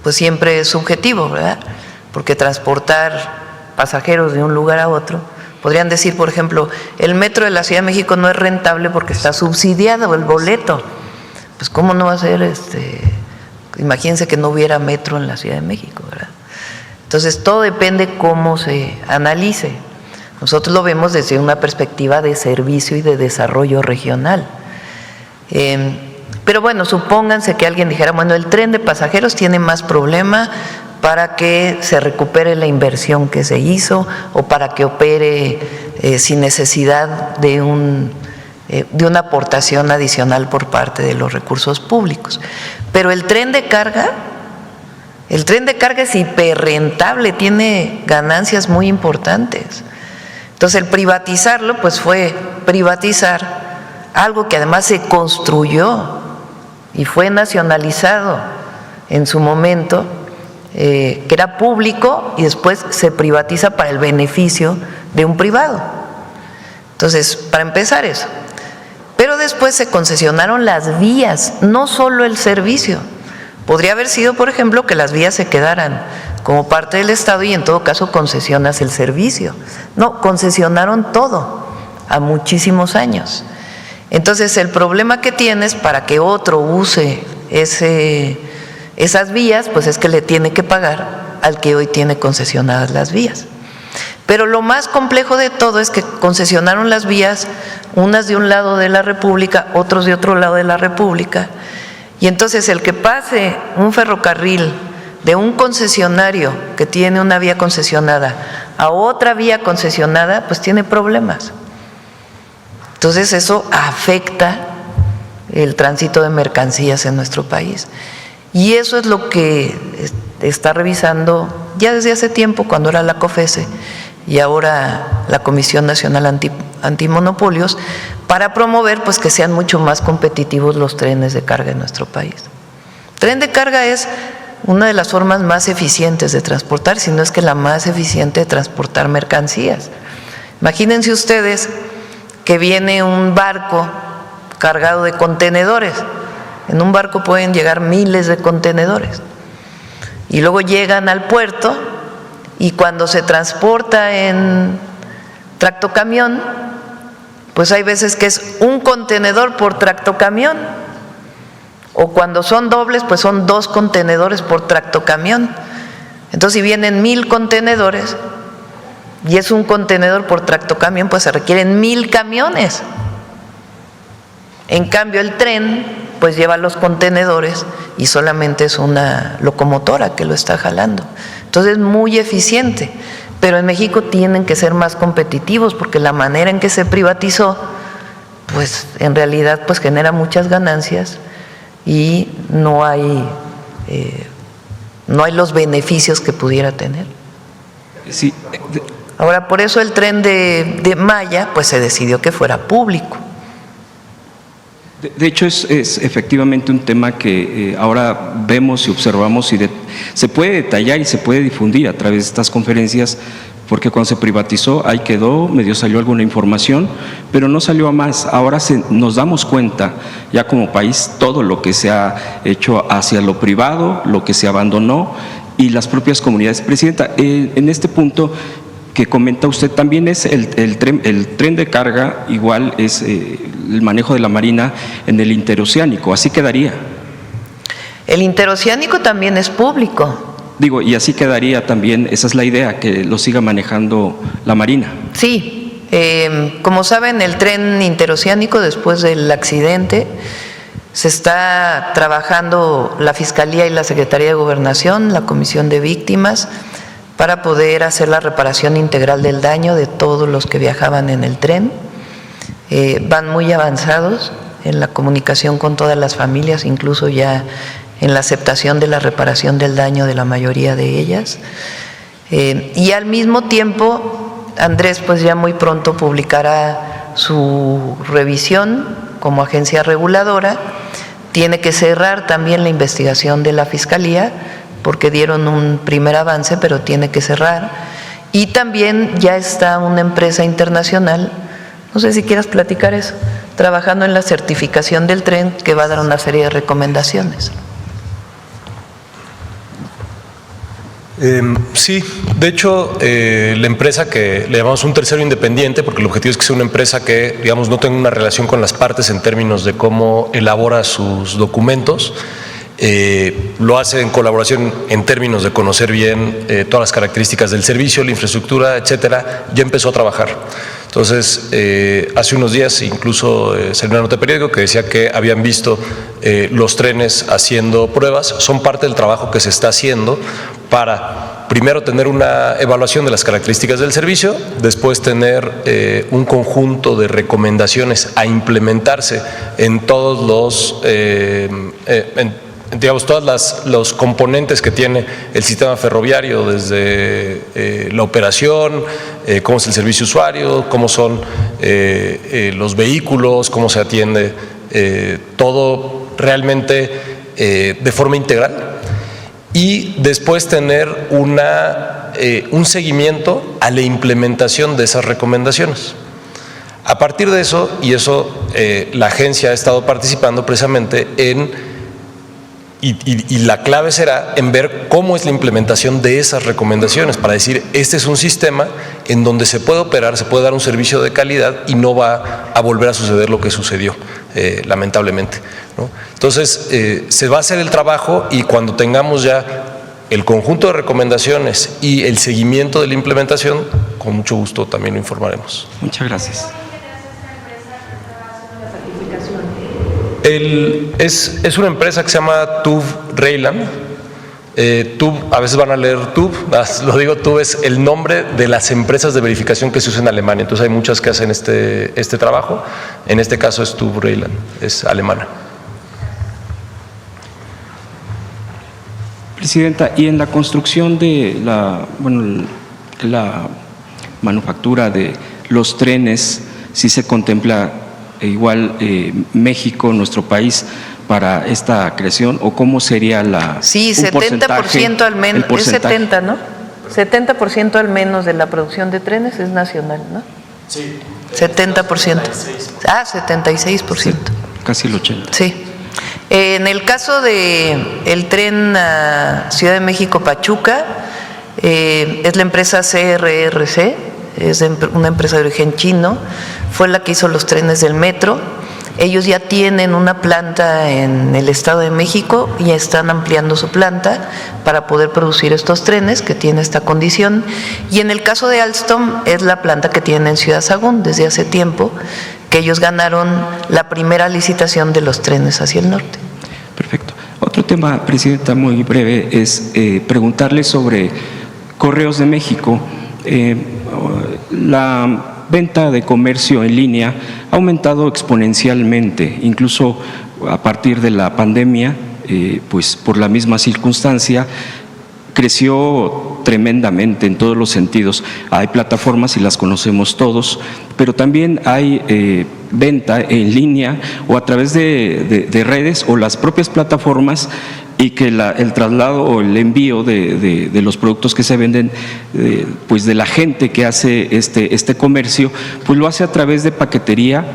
pues siempre es subjetivo, ¿verdad? Porque transportar pasajeros de un lugar a otro, podrían decir, por ejemplo, el metro de la Ciudad de México no es rentable porque está subsidiado el boleto. Pues cómo no va a ser, imagínense que no hubiera metro en la Ciudad de México, ¿verdad? Entonces todo depende cómo se analice. Nosotros lo vemos desde una perspectiva de servicio y de desarrollo regional. Pero bueno, supónganse que alguien dijera, bueno, el tren de pasajeros tiene más problema para que se recupere la inversión que se hizo o para que opere sin necesidad de una aportación adicional por parte de los recursos públicos. Pero el tren de carga es hiperrentable, tiene ganancias muy importantes. Entonces el privatizarlo pues fue privatizar algo que además se construyó y fue nacionalizado en su momento, que era público y después se privatiza para el beneficio de un privado. Entonces, para empezar eso. Pero después se concesionaron las vías, no solo el servicio. Podría haber sido, por ejemplo, que las vías se quedaran como parte del Estado y en todo caso concesionas el servicio. No, concesionaron todo a muchísimos años. Entonces el problema que tienes para que otro use esas vías, pues es que le tiene que pagar al que hoy tiene concesionadas las vías. Pero lo más complejo de todo es que concesionaron las vías, unas de un lado de la República, otros de otro lado de la República, y entonces el que pase un ferrocarril de un concesionario que tiene una vía concesionada a otra vía concesionada, pues tiene problemas. Entonces eso afecta el tránsito de mercancías en nuestro país. Y eso es lo que está revisando ya desde hace tiempo, cuando era la COFESE y ahora la Comisión Nacional Antimonopolios, para promover pues que sean mucho más competitivos los trenes de carga en nuestro país. El tren de carga es una de las formas más eficientes de transportar, si no es que la más eficiente de transportar mercancías. Imagínense ustedes que viene un barco cargado de contenedores. En un barco pueden llegar miles de contenedores y luego llegan al puerto y cuando se transporta en tractocamión, pues hay veces que es un contenedor por tractocamión, o cuando son dobles, pues son 2 contenedores por tractocamión. Entonces si vienen 1000 contenedores y es un contenedor por tractocamión, pues se requieren 1000 camiones. En cambio el tren pues lleva los contenedores y solamente es una locomotora que lo está jalando. Entonces es muy eficiente, pero en México tienen que ser más competitivos porque la manera en que se privatizó, pues en realidad pues genera muchas ganancias y no hay los beneficios que pudiera tener. Sí. Ahora, por eso el tren de Maya pues se decidió que fuera público. De hecho, es efectivamente un tema que ahora vemos y observamos y se puede detallar y se puede difundir a través de estas conferencias, porque cuando se privatizó ahí quedó, medio salió alguna información, pero no salió a más. Ahora nos damos cuenta ya como país todo lo que se ha hecho hacia lo privado, lo que se abandonó y las propias comunidades. Presidenta, en este punto que comenta usted, también es el tren de carga, igual es el manejo de la Marina en el interoceánico, así quedaría. El interoceánico también es público. Digo, y así quedaría también, esa es la idea, que lo siga manejando la Marina. Sí, como saben, el tren interoceánico después del accidente se está trabajando la Fiscalía y la Secretaría de Gobernación, la Comisión de Víctimas, para poder hacer la reparación integral del daño de todos los que viajaban en el tren. Van muy avanzados en la comunicación con todas las familias, incluso ya en la aceptación de la reparación del daño de la mayoría de ellas. Y al mismo tiempo, Andrés pues ya muy pronto publicará su revisión como agencia reguladora. Tiene que cerrar también la investigación de la Fiscalía, porque dieron un primer avance, pero tiene que cerrar. Y también ya está una empresa internacional, no sé si quieras platicar eso, trabajando en la certificación del tren, que va a dar una serie de recomendaciones. Sí, de hecho, la empresa que le llamamos un tercero independiente, porque el objetivo es que sea una empresa que, digamos, no tenga una relación con las partes en términos de cómo elabora sus documentos, lo hace en colaboración en términos de conocer bien todas las características del servicio, la infraestructura, etcétera, ya empezó a trabajar. Entonces, hace unos días incluso salió una nota de periódico que decía que habían visto los trenes haciendo pruebas. Son parte del trabajo que se está haciendo para primero tener una evaluación de las características del servicio, después tener un conjunto de recomendaciones a implementarse en todos los digamos, todos los componentes que tiene el sistema ferroviario, desde la operación, cómo es el servicio usuario, cómo son los vehículos, cómo se atiende, todo realmente de forma integral. Y después tener un seguimiento a la implementación de esas recomendaciones. A partir de eso, la agencia ha estado participando precisamente y la clave será en ver cómo es la implementación de esas recomendaciones, para decir, este es un sistema en donde se puede operar, se puede dar un servicio de calidad y no va a volver a suceder lo que sucedió, lamentablemente, ¿no? Entonces, se va a hacer el trabajo y cuando tengamos ya el conjunto de recomendaciones y el seguimiento de la implementación, con mucho gusto también lo informaremos. Muchas gracias. Es una empresa que se llama TÜV Rheinland. TÜV, a veces van a leer TÜV, lo digo, TÜV es el nombre de las empresas de verificación que se usan en Alemania. Entonces hay muchas que hacen este trabajo. En este caso es TÜV Rheinland, es alemana. Presidenta, y en la construcción de la manufactura de los trenes, ¿sí se contempla igual México, nuestro país, para esta creación, o cómo sería la Sí, 70% al menos, es 70, ¿no? 70% al menos de la producción de trenes es nacional, ¿no? Sí. 70%. 76%. Sí, casi el 80%. Sí. En el caso de el tren Ciudad de México-Pachuca, es la empresa CRRC, es una empresa de origen chino, fue la que hizo los trenes del metro. Ellos ya tienen una planta en el Estado de México y están ampliando su planta para poder producir estos trenes que tienen esta condición. Y en el caso de Alstom, es la planta que tienen en Ciudad Sagún desde hace tiempo, que ellos ganaron la primera licitación de los trenes hacia el norte. Perfecto. Otro tema, Presidenta, muy breve, es preguntarle sobre Correos de México. La venta de comercio en línea ha aumentado exponencialmente, incluso a partir de la pandemia, pues por la misma circunstancia, creció tremendamente en todos los sentidos. Hay plataformas y las conocemos todos, pero también hay venta en línea o a través de redes o las propias plataformas, y que el traslado o el envío de los productos que se venden, pues de la gente que hace este comercio, pues lo hace a través de paquetería,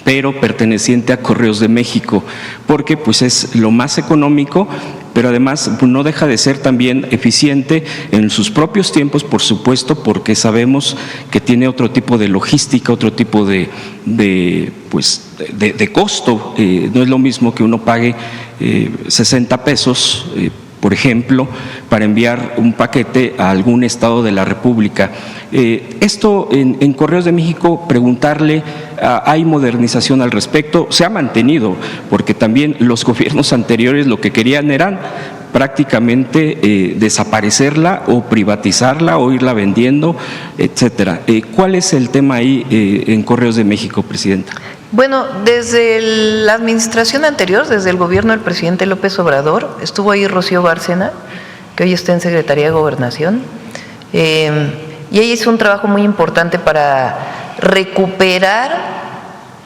pero perteneciente a Correos de México, porque pues es lo más económico, pero además pues, no deja de ser también eficiente en sus propios tiempos, por supuesto, porque sabemos que tiene otro tipo de logística, otro tipo de costo. No es lo mismo que uno pague 60 pesos, por ejemplo, para enviar un paquete a algún estado de la República. Esto en Correos de México, preguntarle, ¿hay modernización al respecto? Se ha mantenido, porque también los gobiernos anteriores lo que querían eran prácticamente desaparecerla o privatizarla o irla vendiendo, etcétera. ¿Cuál es el tema ahí en Correos de México, Presidenta? Bueno, desde la administración anterior, desde el gobierno del presidente López Obrador, estuvo ahí Rocío Bárcena, que hoy está en Secretaría de Gobernación, y ella hizo un trabajo muy importante para recuperar,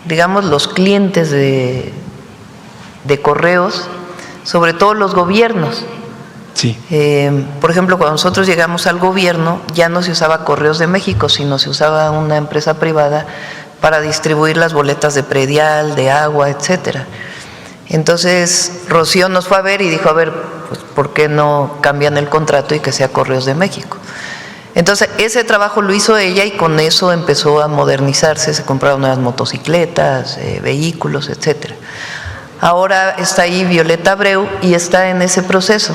digamos, los clientes de correos, sobre todo los gobiernos, Sí. Por ejemplo, cuando nosotros llegamos al gobierno, ya no se usaba Correos de México, sino se usaba una empresa privada para distribuir las boletas de predial, de agua, etcétera. Entonces, Rocío nos fue a ver y dijo, a ver, pues, ¿por qué no cambian el contrato y que sea Correos de México? Entonces, ese trabajo lo hizo ella y con eso empezó a modernizarse, se compraron nuevas motocicletas, vehículos, etcétera. Ahora está ahí Violeta Abreu y está en ese proceso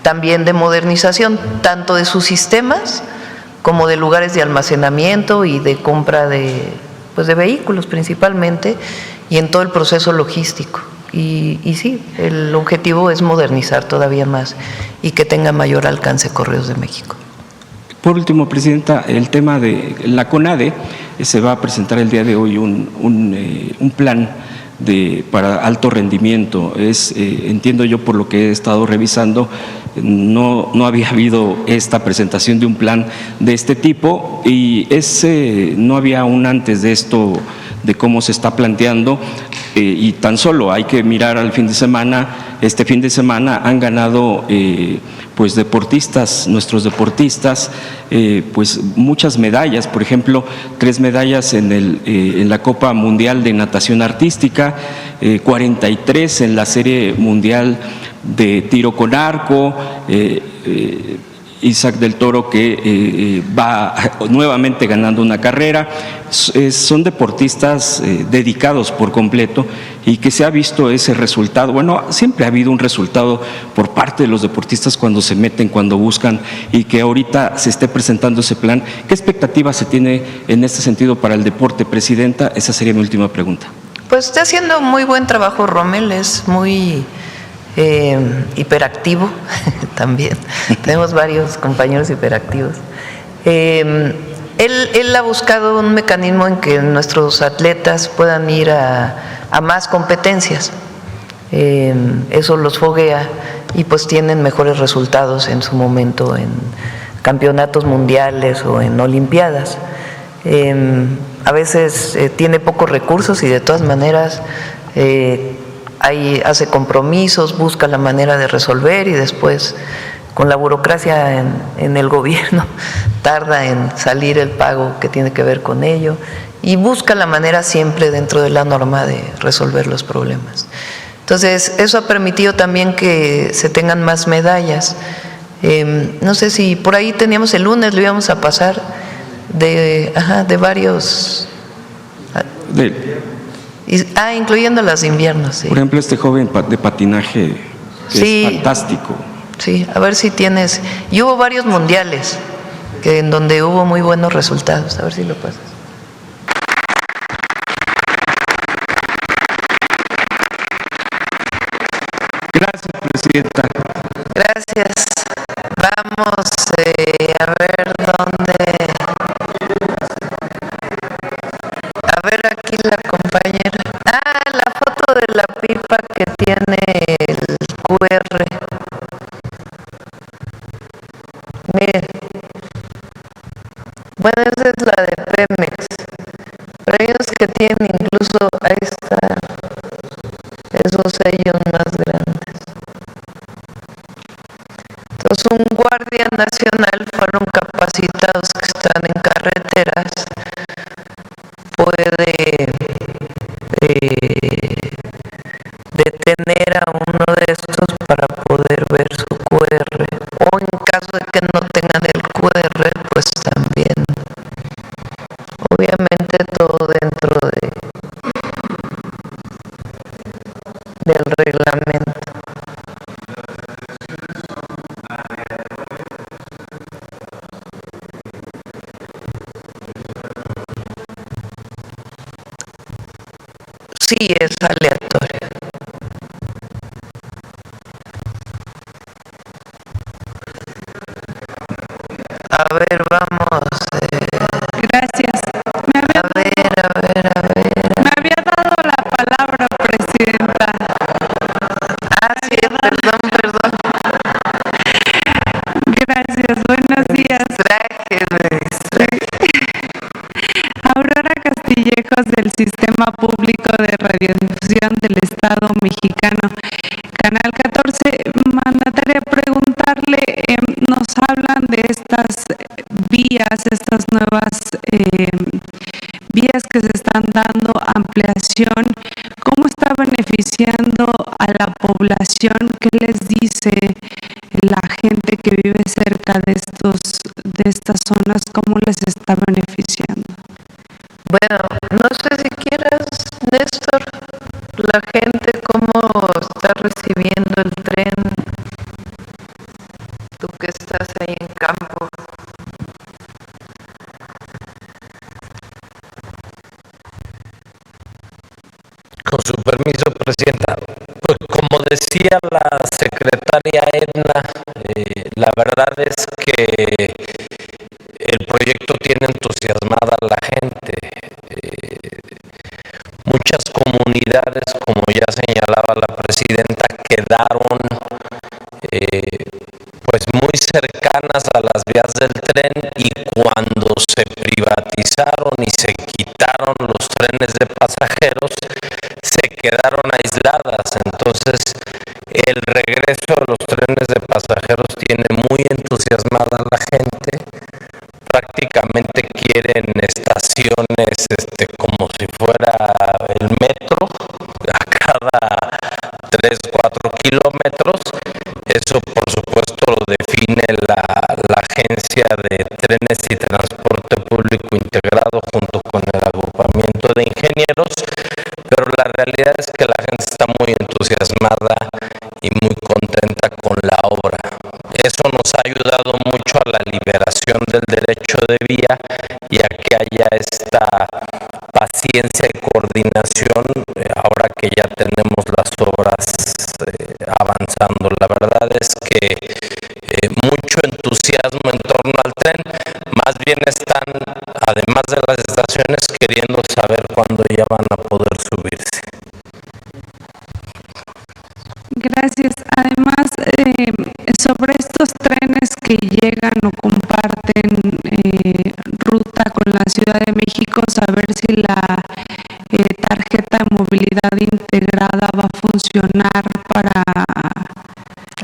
también de modernización, tanto de sus sistemas como de lugares de almacenamiento y de compra de vehículos principalmente, y en todo el proceso logístico. Y sí, el objetivo es modernizar todavía más y que tenga mayor alcance Correos de México. Por último, Presidenta, el tema de la CONADE, se va a presentar el día de hoy un plan para alto rendimiento. Entiendo yo, por lo que he estado revisando, no había habido esta presentación de un plan de este tipo y no había aún antes de esto, de cómo se está planteando, y tan solo hay que mirar al fin de semana. Este fin de semana han ganado pues nuestros deportistas, pues muchas medallas, por ejemplo, 3 medallas en la Copa Mundial de Natación Artística, 43 en la Serie Mundial de Tiro con Arco, Isaac del Toro, que va nuevamente ganando una carrera. Son deportistas dedicados por completo y que se ha visto ese resultado. Bueno, siempre ha habido un resultado por parte de los deportistas cuando se meten, cuando buscan, y que ahorita se esté presentando ese plan. ¿Qué expectativa se tiene en este sentido para el deporte, Presidenta? Esa sería mi última pregunta. Pues está haciendo muy buen trabajo Rommel, es muy hiperactivo también. Tenemos varios compañeros hiperactivos. Él ha buscado un mecanismo en que nuestros atletas puedan ir a más competencias. Eso los foguea y pues tienen mejores resultados en su momento en campeonatos mundiales o en olimpiadas. A veces tiene pocos recursos y de todas maneras hace compromisos, busca la manera de resolver, y después con la burocracia en el gobierno tarda en salir el pago que tiene que ver con ello, y busca la manera siempre dentro de la norma de resolver los problemas. Entonces, eso ha permitido también que se tengan más medallas. No sé si por ahí teníamos el lunes, lo íbamos a pasar de varios... incluyendo las de invierno, sí. Por ejemplo, este joven de patinaje, que sí, es fantástico. Sí, a ver si tienes... Y hubo varios mundiales en donde hubo muy buenos resultados. A ver si lo pasas. Gracias, Presidenta. Gracias. Vamos a ver dónde... A ver aquí la compañera. La foto de la pipa que tiene el QR. Miren. Bueno, esa es la de Pemex. Pero hay unos que tienen incluso, ahí está, esos sellos más grandes. Entonces, un guardia nacional fueron capacitados que están en carreteras, puede detener a uno de estos para poder ver su QR, o en caso de que no tengan el QR, pues también, obviamente todo dentro del reglamento. Sí, es aleatorio. A ver, vamos. Gracias. A ver. Me había dado la palabra, Presidenta. Sí, perdón. Gracias, buenos días. Aurora Castillejos, del Sistema Público de Radiodifusión del Estado Mexicano. Canal 14 manda Secretaria, preguntarle, nos hablan de estas vías, estas nuevas vías que se están dando, ampliación, ¿cómo está beneficiando a la población? ¿Qué les dice la gente que vive cerca de estas zonas? ¿Cómo les está beneficiando? Bueno, no sé si quieras, Néstor, la gente cómo está recibiendo el tren, tú que estás ahí en campo. Con su permiso, Presidenta. Pues como decía la secretaria Edna, la verdad es que el proyecto tiene entusiasmada a la gente. Muchas comunidades, como ya señalaba la Presidenta, quedaron pues muy cercanas a las vías del tren, y cuando se privatizaron y se quitaron los trenes de pasajeros, se quedaron aisladas. Entonces, el regreso de los trenes de pasajeros tiene muy entusiasmada a la gente. Prácticamente quieren estaciones como si fuera el metro a cada 3-4 kilómetros. Eso, por supuesto, lo define la Agencia de Trenes y Transporte Público Integrado junto con el agrupamiento de ingenieros, pero la realidad es que la gente está muy entusiasmada y muy contenta con la obra. Eso nos ha ayudado mucho a la liberación del derecho de vía y a que haya esta paciencia y coordinación ahora que ya tenemos las obras avanzando. La verdad es que mucho entusiasmo en torno al tren. Más bien están, además de las estaciones, queriendo saber cuándo ya van a poder subirse. Gracias. Además, sobre estos trenes que llegan o comparten ruta con la Ciudad de México, saber si la tarjeta de movilidad integrada va a funcionar para...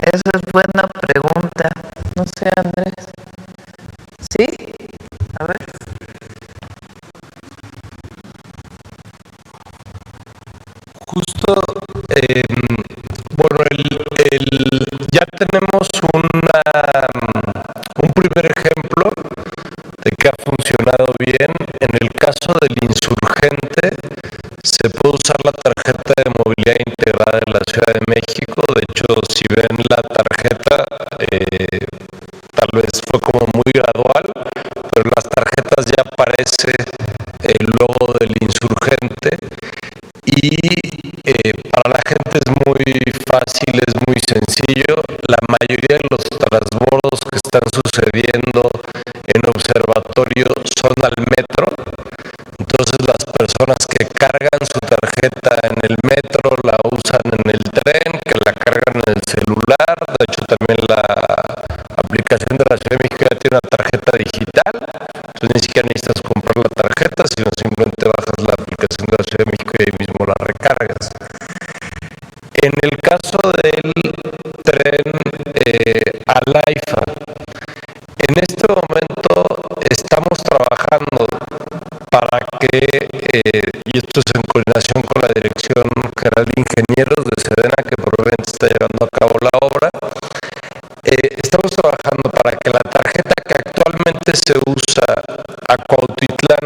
Esa es buena pregunta. No sé, Andrés. ¿Sí? A ver. Justo, bueno, ya tenemos un primer ejemplo de que ha funcionado bien. En el caso del Insurgente, se puede usar la tarjeta de movilidad integrada de la Ciudad de México. De hecho, si ven la tarjeta, tal vez fue como muy gradual, pero en las tarjetas ya aparece el logo del Insurgente. Y para la gente es muy fácil, es muy sencillo. La mayoría de los transbordos que están sucediendo en observatorio son al metro. Entonces las personas que cargan su tarjeta en el metro la usan en el tren, que la cargan en el celular. De hecho, también la aplicación de la Ciudad de México ya tiene una tarjeta digital. Entonces ni siquiera necesitas comprar la tarjeta, sino simplemente bajas la aplicación de la Ciudad de México y ahí mismo la recargas. En el caso del tren al AIFA, en este momento estamos trabajando para que, y esto es en coordinación con la Dirección General de Ingenieros de Sedena, que probablemente está llevando a cabo la obra, estamos trabajando para que la tarjeta que actualmente se usa a Cuautitlán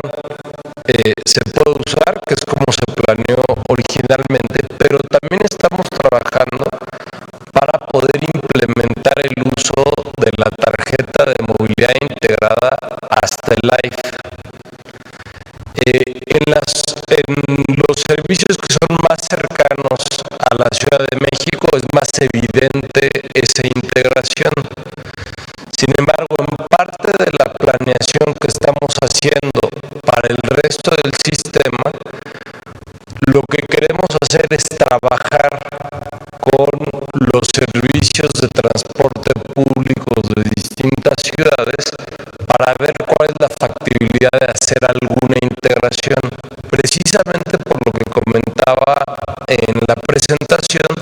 se pueda usar, que es como se planeó originalmente, pero también estamos trabajando para poder implementar el uso de la tarjeta de movilidad integrada hasta el AIFA. En los servicios que son más cercanos a la Ciudad de México es más evidente esa integración. Sin embargo, en parte de la planeación que estamos haciendo para el resto del sistema, lo que queremos hacer es trabajar con los servicios de transporte públicos de distintas ciudades para ver cuál es la factibilidad de hacer alguna integración, precisamente por lo que comentaba en la presentación,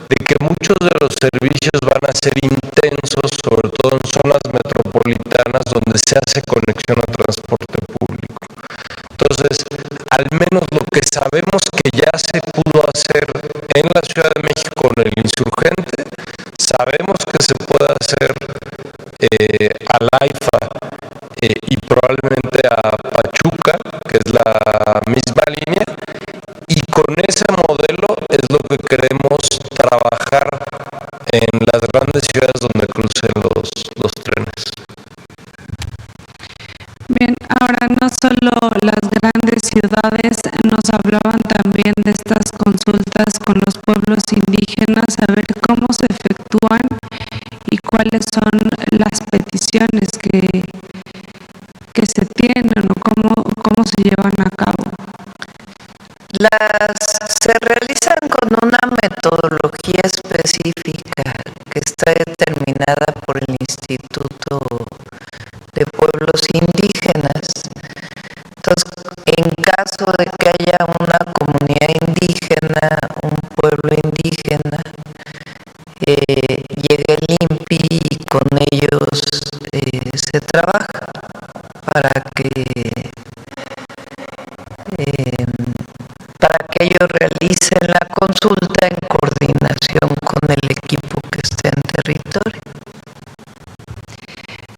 de que muchos de los servicios van a ser intensos, sobre todo en zonas metropolitanas donde se hace conexión a transporte público. Entonces, al menos lo que sabemos que ya se pudo hacer en la Ciudad de México en el Insurgente, sabemos que se puede hacer a la AIFA y probablemente a Pachuca, que es la misma línea, y con ese modelo es lo que queremos trabajar en las grandes ciudades donde crucen los trenes. Bien, ahora no solo las grandes ciudades, nos hablaban también de estas consultas con los pueblos indígenas, a ver cómo se efectúan y cuáles son las peticiones que se tienen o cómo se llevan a cabo. Se realizan con una metodología específica que está determinada por el Instituto de Pueblos Indígenas. Entonces, en caso de que haya una comunidad indígena, un pueblo indígena, llega el INPI y con ellos se trabaja para que ellos realicen la consulta en coordinación con el equipo que esté en territorio.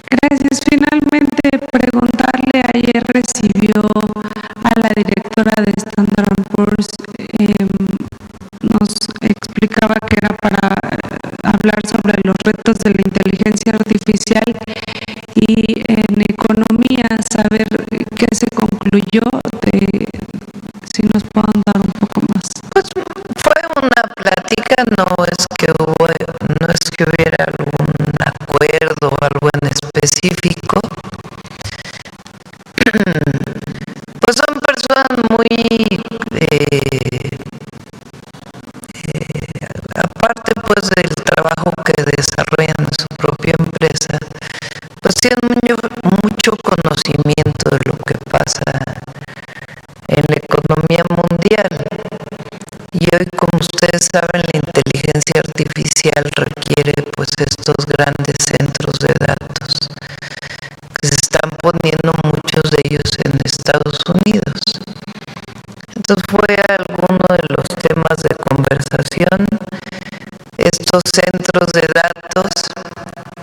Gracias. Finalmente, preguntarle, ayer recibió a la directora de Standard & Poor's, nos explicaba que era para hablar sobre los retos de la inteligencia artificial y en economía, saber qué se concluyó, si nos pueden dar un poco más. Pues fue una plática, no es que hubiera algún acuerdo o algo en específico. Pues son personas muy aparte pues del trabajo que desarrollan en su propia empresa, pues tienen mucho conocimiento de lo que pasa en la economía mundial. Y hoy, como ustedes saben, la inteligencia artificial requiere pues estos grandes centros de datos que se están poniendo muchos de ellos en Estados Unidos. Entonces fue alguno de los temas de conversación, estos centros de datos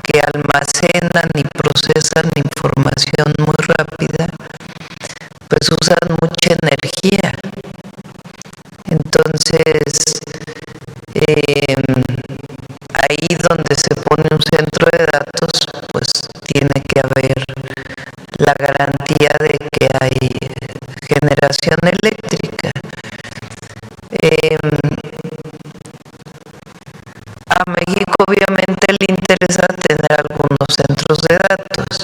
que almacenan y procesan información muy rápida, pues usan mucha energía. Entonces, ahí donde se pone un centro de datos, pues tiene que haber la garantía de que hay generación eléctrica. A México obviamente le interesa tener algunos centros de datos.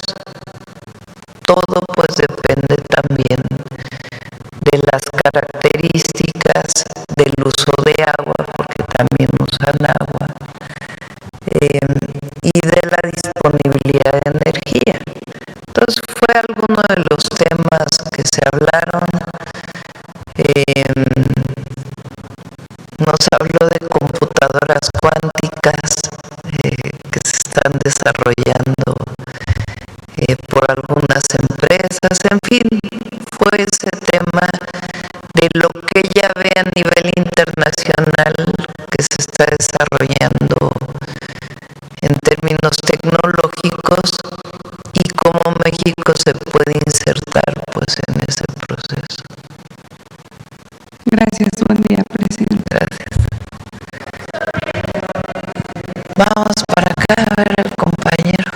Todo pues depende también de las características del uso de agua, porque también usan agua, y de la disponibilidad de energía. Entonces fue alguno de los temas que se hablaron. Nos habló de computadoras cuánticas que se están desarrollando por algunas empresas. En fin, fue ese tema de lo que ella ve a nivel internacional que se está desarrollando en términos tecnológicos y cómo México se puede insertar pues en ese proceso. Gracias, buen día, presidente. Gracias. Vamos para acá a ver al compañero.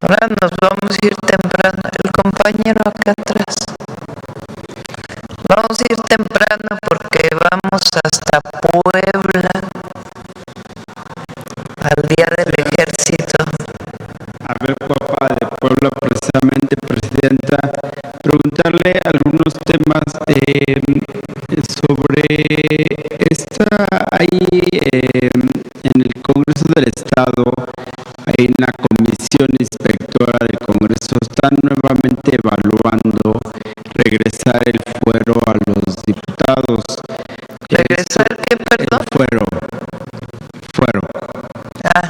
Ahora nos vamos a ir temprano. El compañero acá atrás. Vamos a ir temprano porque vamos hasta Puebla al Día del Ejército. A ver, papá de Puebla, precisamente, presidenta, preguntarle algunos temas sobre en el Congreso del Estado, hay una comisión inspectora del Congreso, están nuevamente evaluando regresar el fuero a los diputados. Ya ¿Regresar qué, perdón? Fuero.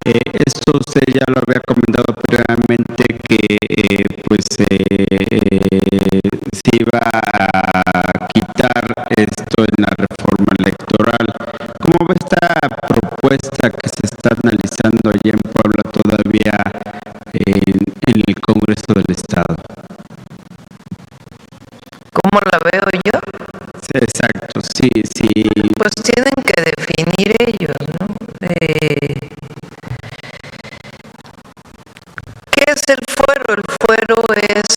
Esto usted ya lo había comentado previamente que se iba a quitar esto en la reforma electoral. ¿Cómo va esta propuesta que se está analizando allí en Puebla todavía en el Congreso del Estado? ¿Cómo la veo yo? Exacto, sí. Pues tienen que definir ellos, ¿no? ¿Qué es el fuero? El fuero es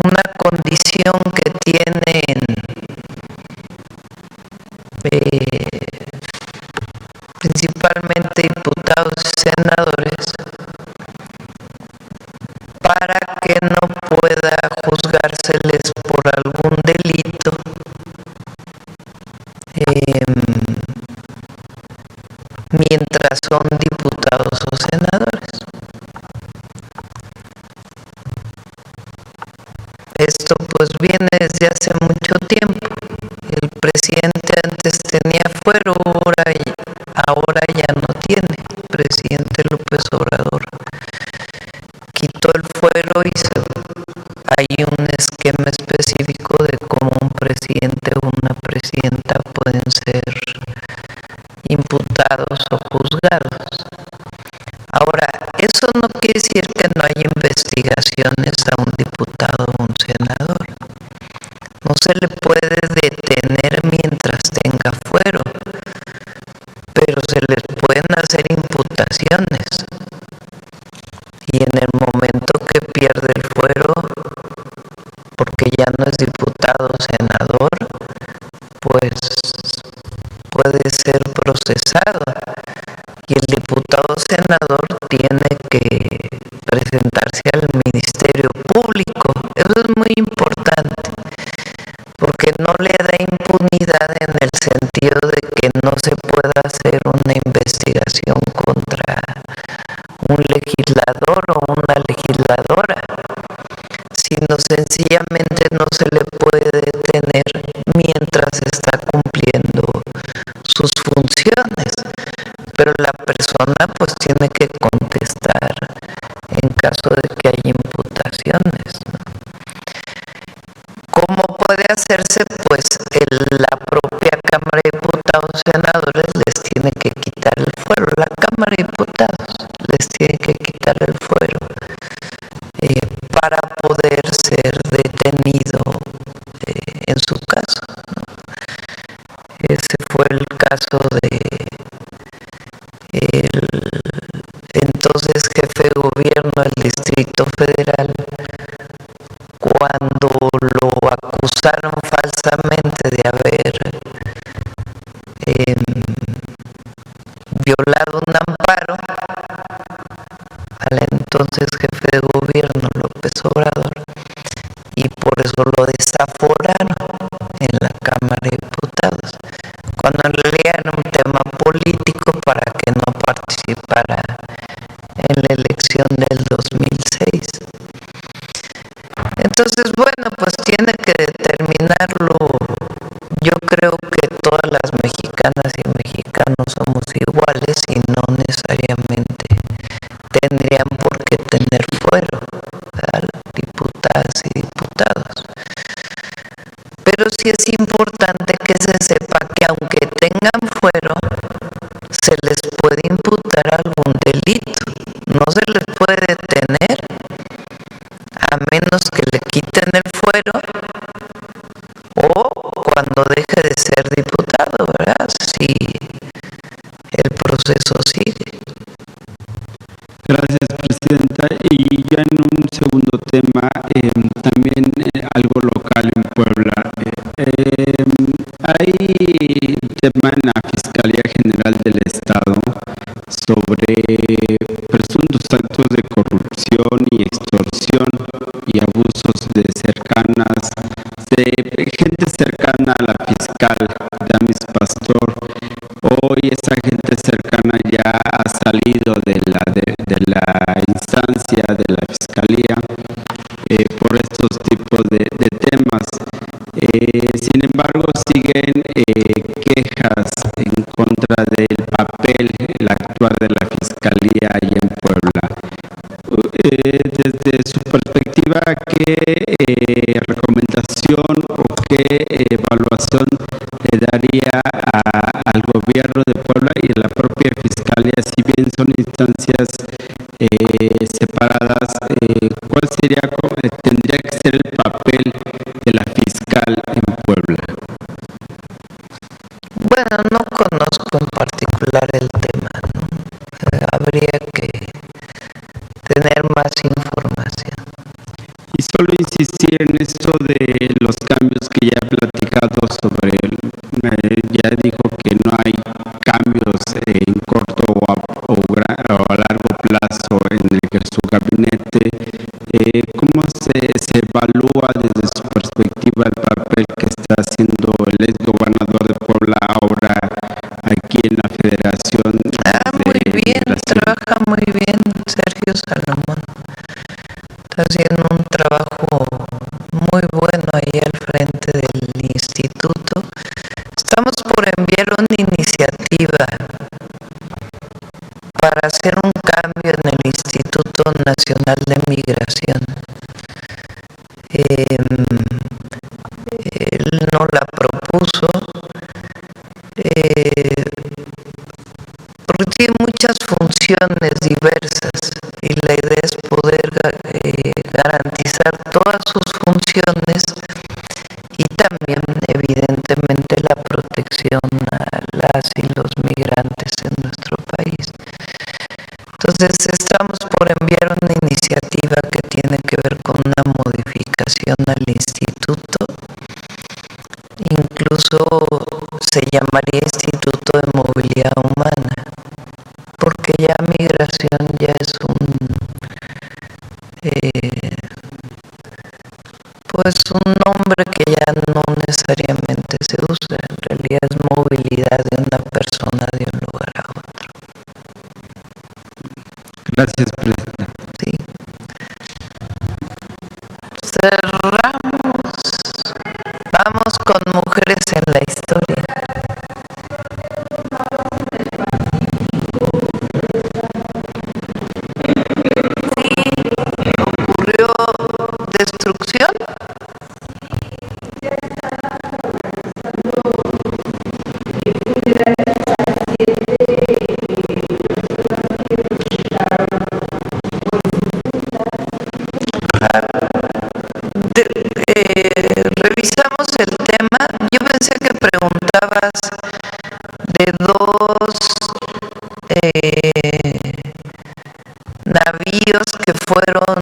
una condición que tienen principalmente diputados y senadores para que no pueda juzgárseles por algún delito mientras son diputados o senadores. Esto pues viene desde hace mucho tiempo. El presidente antes tenía fuero, ahora ya no tiene. El presidente López Obrador quitó el fuero y hay un esquema específico de cómo un presidente o una presidenta pueden ser imputados o juzgados. Ahora, eso no quiere decir que no haya investigaciones a un diputado o un senador. No se le puede detener mientras tenga fuero, pero se les pueden hacer imputaciones. Y en el momento que pierde el fuero, porque ya no es diputado o senador, pues puede ser procesado. Y el diputado o senador tiene que presentarse al Ministerio Público. Eso es muy importante, porque no le da impunidad en el sentido de que no se pueda hacer una investigación contra un legislador o una legisladora, sino sencillamente no se le puede detener mientras está cumpliendo sus funciones, pero la persona pues tiene que contestar en caso de que haya imputaciones, ¿no? ¿Cómo puede hacerse? Pues la propia Cámara de Diputados y Senadores les tiene que quitar el fuero. La Cámara de Diputados les tiene que quitar el fuero para poder ser detenido en su caso, ¿no? Ese fue el caso de el entonces jefe de gobierno del Distrito Federal, cuando lo acusaron falsamente de haber violado un amparo al entonces jefe de gobierno López Obrador, y por eso lo desaforaron en la Cámara de Diputados, cuando en realidad era un tema político para que no participara en la elección del 2006. Entonces, bueno, pues tiene que determinarlo. Yo creo que todas las mexicanas y mexicanos somos iguales y no necesariamente tendrían por qué tener fuero, ¿verdad? Diputadas y diputados. Pero sí es importante que se sepa que aunque tengan fuero, se les puede imputar algún delito. No se les puede detener a menos que le quiten el fuero o cuando deje de ser diputado, ¿verdad? Si el proceso sigue. Gracias, Presidenta. Y ya en un segundo tema, también algo local en Puebla. Hay tema en la Fiscalía General del Estado sobre presuntos actos de corrupción y extorsión y abusos de gente cercana a la fiscal, Damis Pastor. Hoy esa gente cercana ya ha salido de la instancia de la Fiscalía por estos tipos de temas. Sin embargo, siguen quejas en contra del papel, el actuar de la Fiscalía ahí en Puebla. Desde su perspectiva, ¿qué recomendación o qué evaluación le daría al gobierno de Puebla y a la propia Fiscalía, si bien son instancias separadas, cuál sería, tendría que ser el papel de la fiscal en Puebla? Bueno, no conozco en particular el tema, ¿no? Habría que tener más información. Y solo insistir en esto de los cambios que ya he platicado sobre ya dijo que no hay cambios en corto o a largo plazo en su gabinete. ¿Cómo se evalúa desde su perspectiva el papel que está haciendo el ex gobernador de Puebla ahora aquí en la Federación? Muy bien, trabaja muy bien Sergio Salomón. Está haciendo un trabajo muy bueno ahí al frente del instituto. Estamos por enviar una iniciativa para hacer un cambio en el Instituto Nacional de Migración. Él no la propuso porque tiene muchas funciones diversas y la idea es poder garantizar todas sus funciones y también evidentemente la protección a las y los migrantes en nuestro país. Entonces estamos por enviar una iniciativa que tiene que ver con una modificación al instituto. Incluso se llamaría Instituto de Movilidad Humana, porque ya migración ya es un nombre que ya no necesariamente se usa. En realidad es movilidad de una persona de un lugar a otro. Gracias, Presidenta. Sí. Cerramos. Vamos con mujeres en la historia. Sí, ocurrió destrucción. Revisamos el tema. Yo pensé que preguntabas de dos navíos que fueron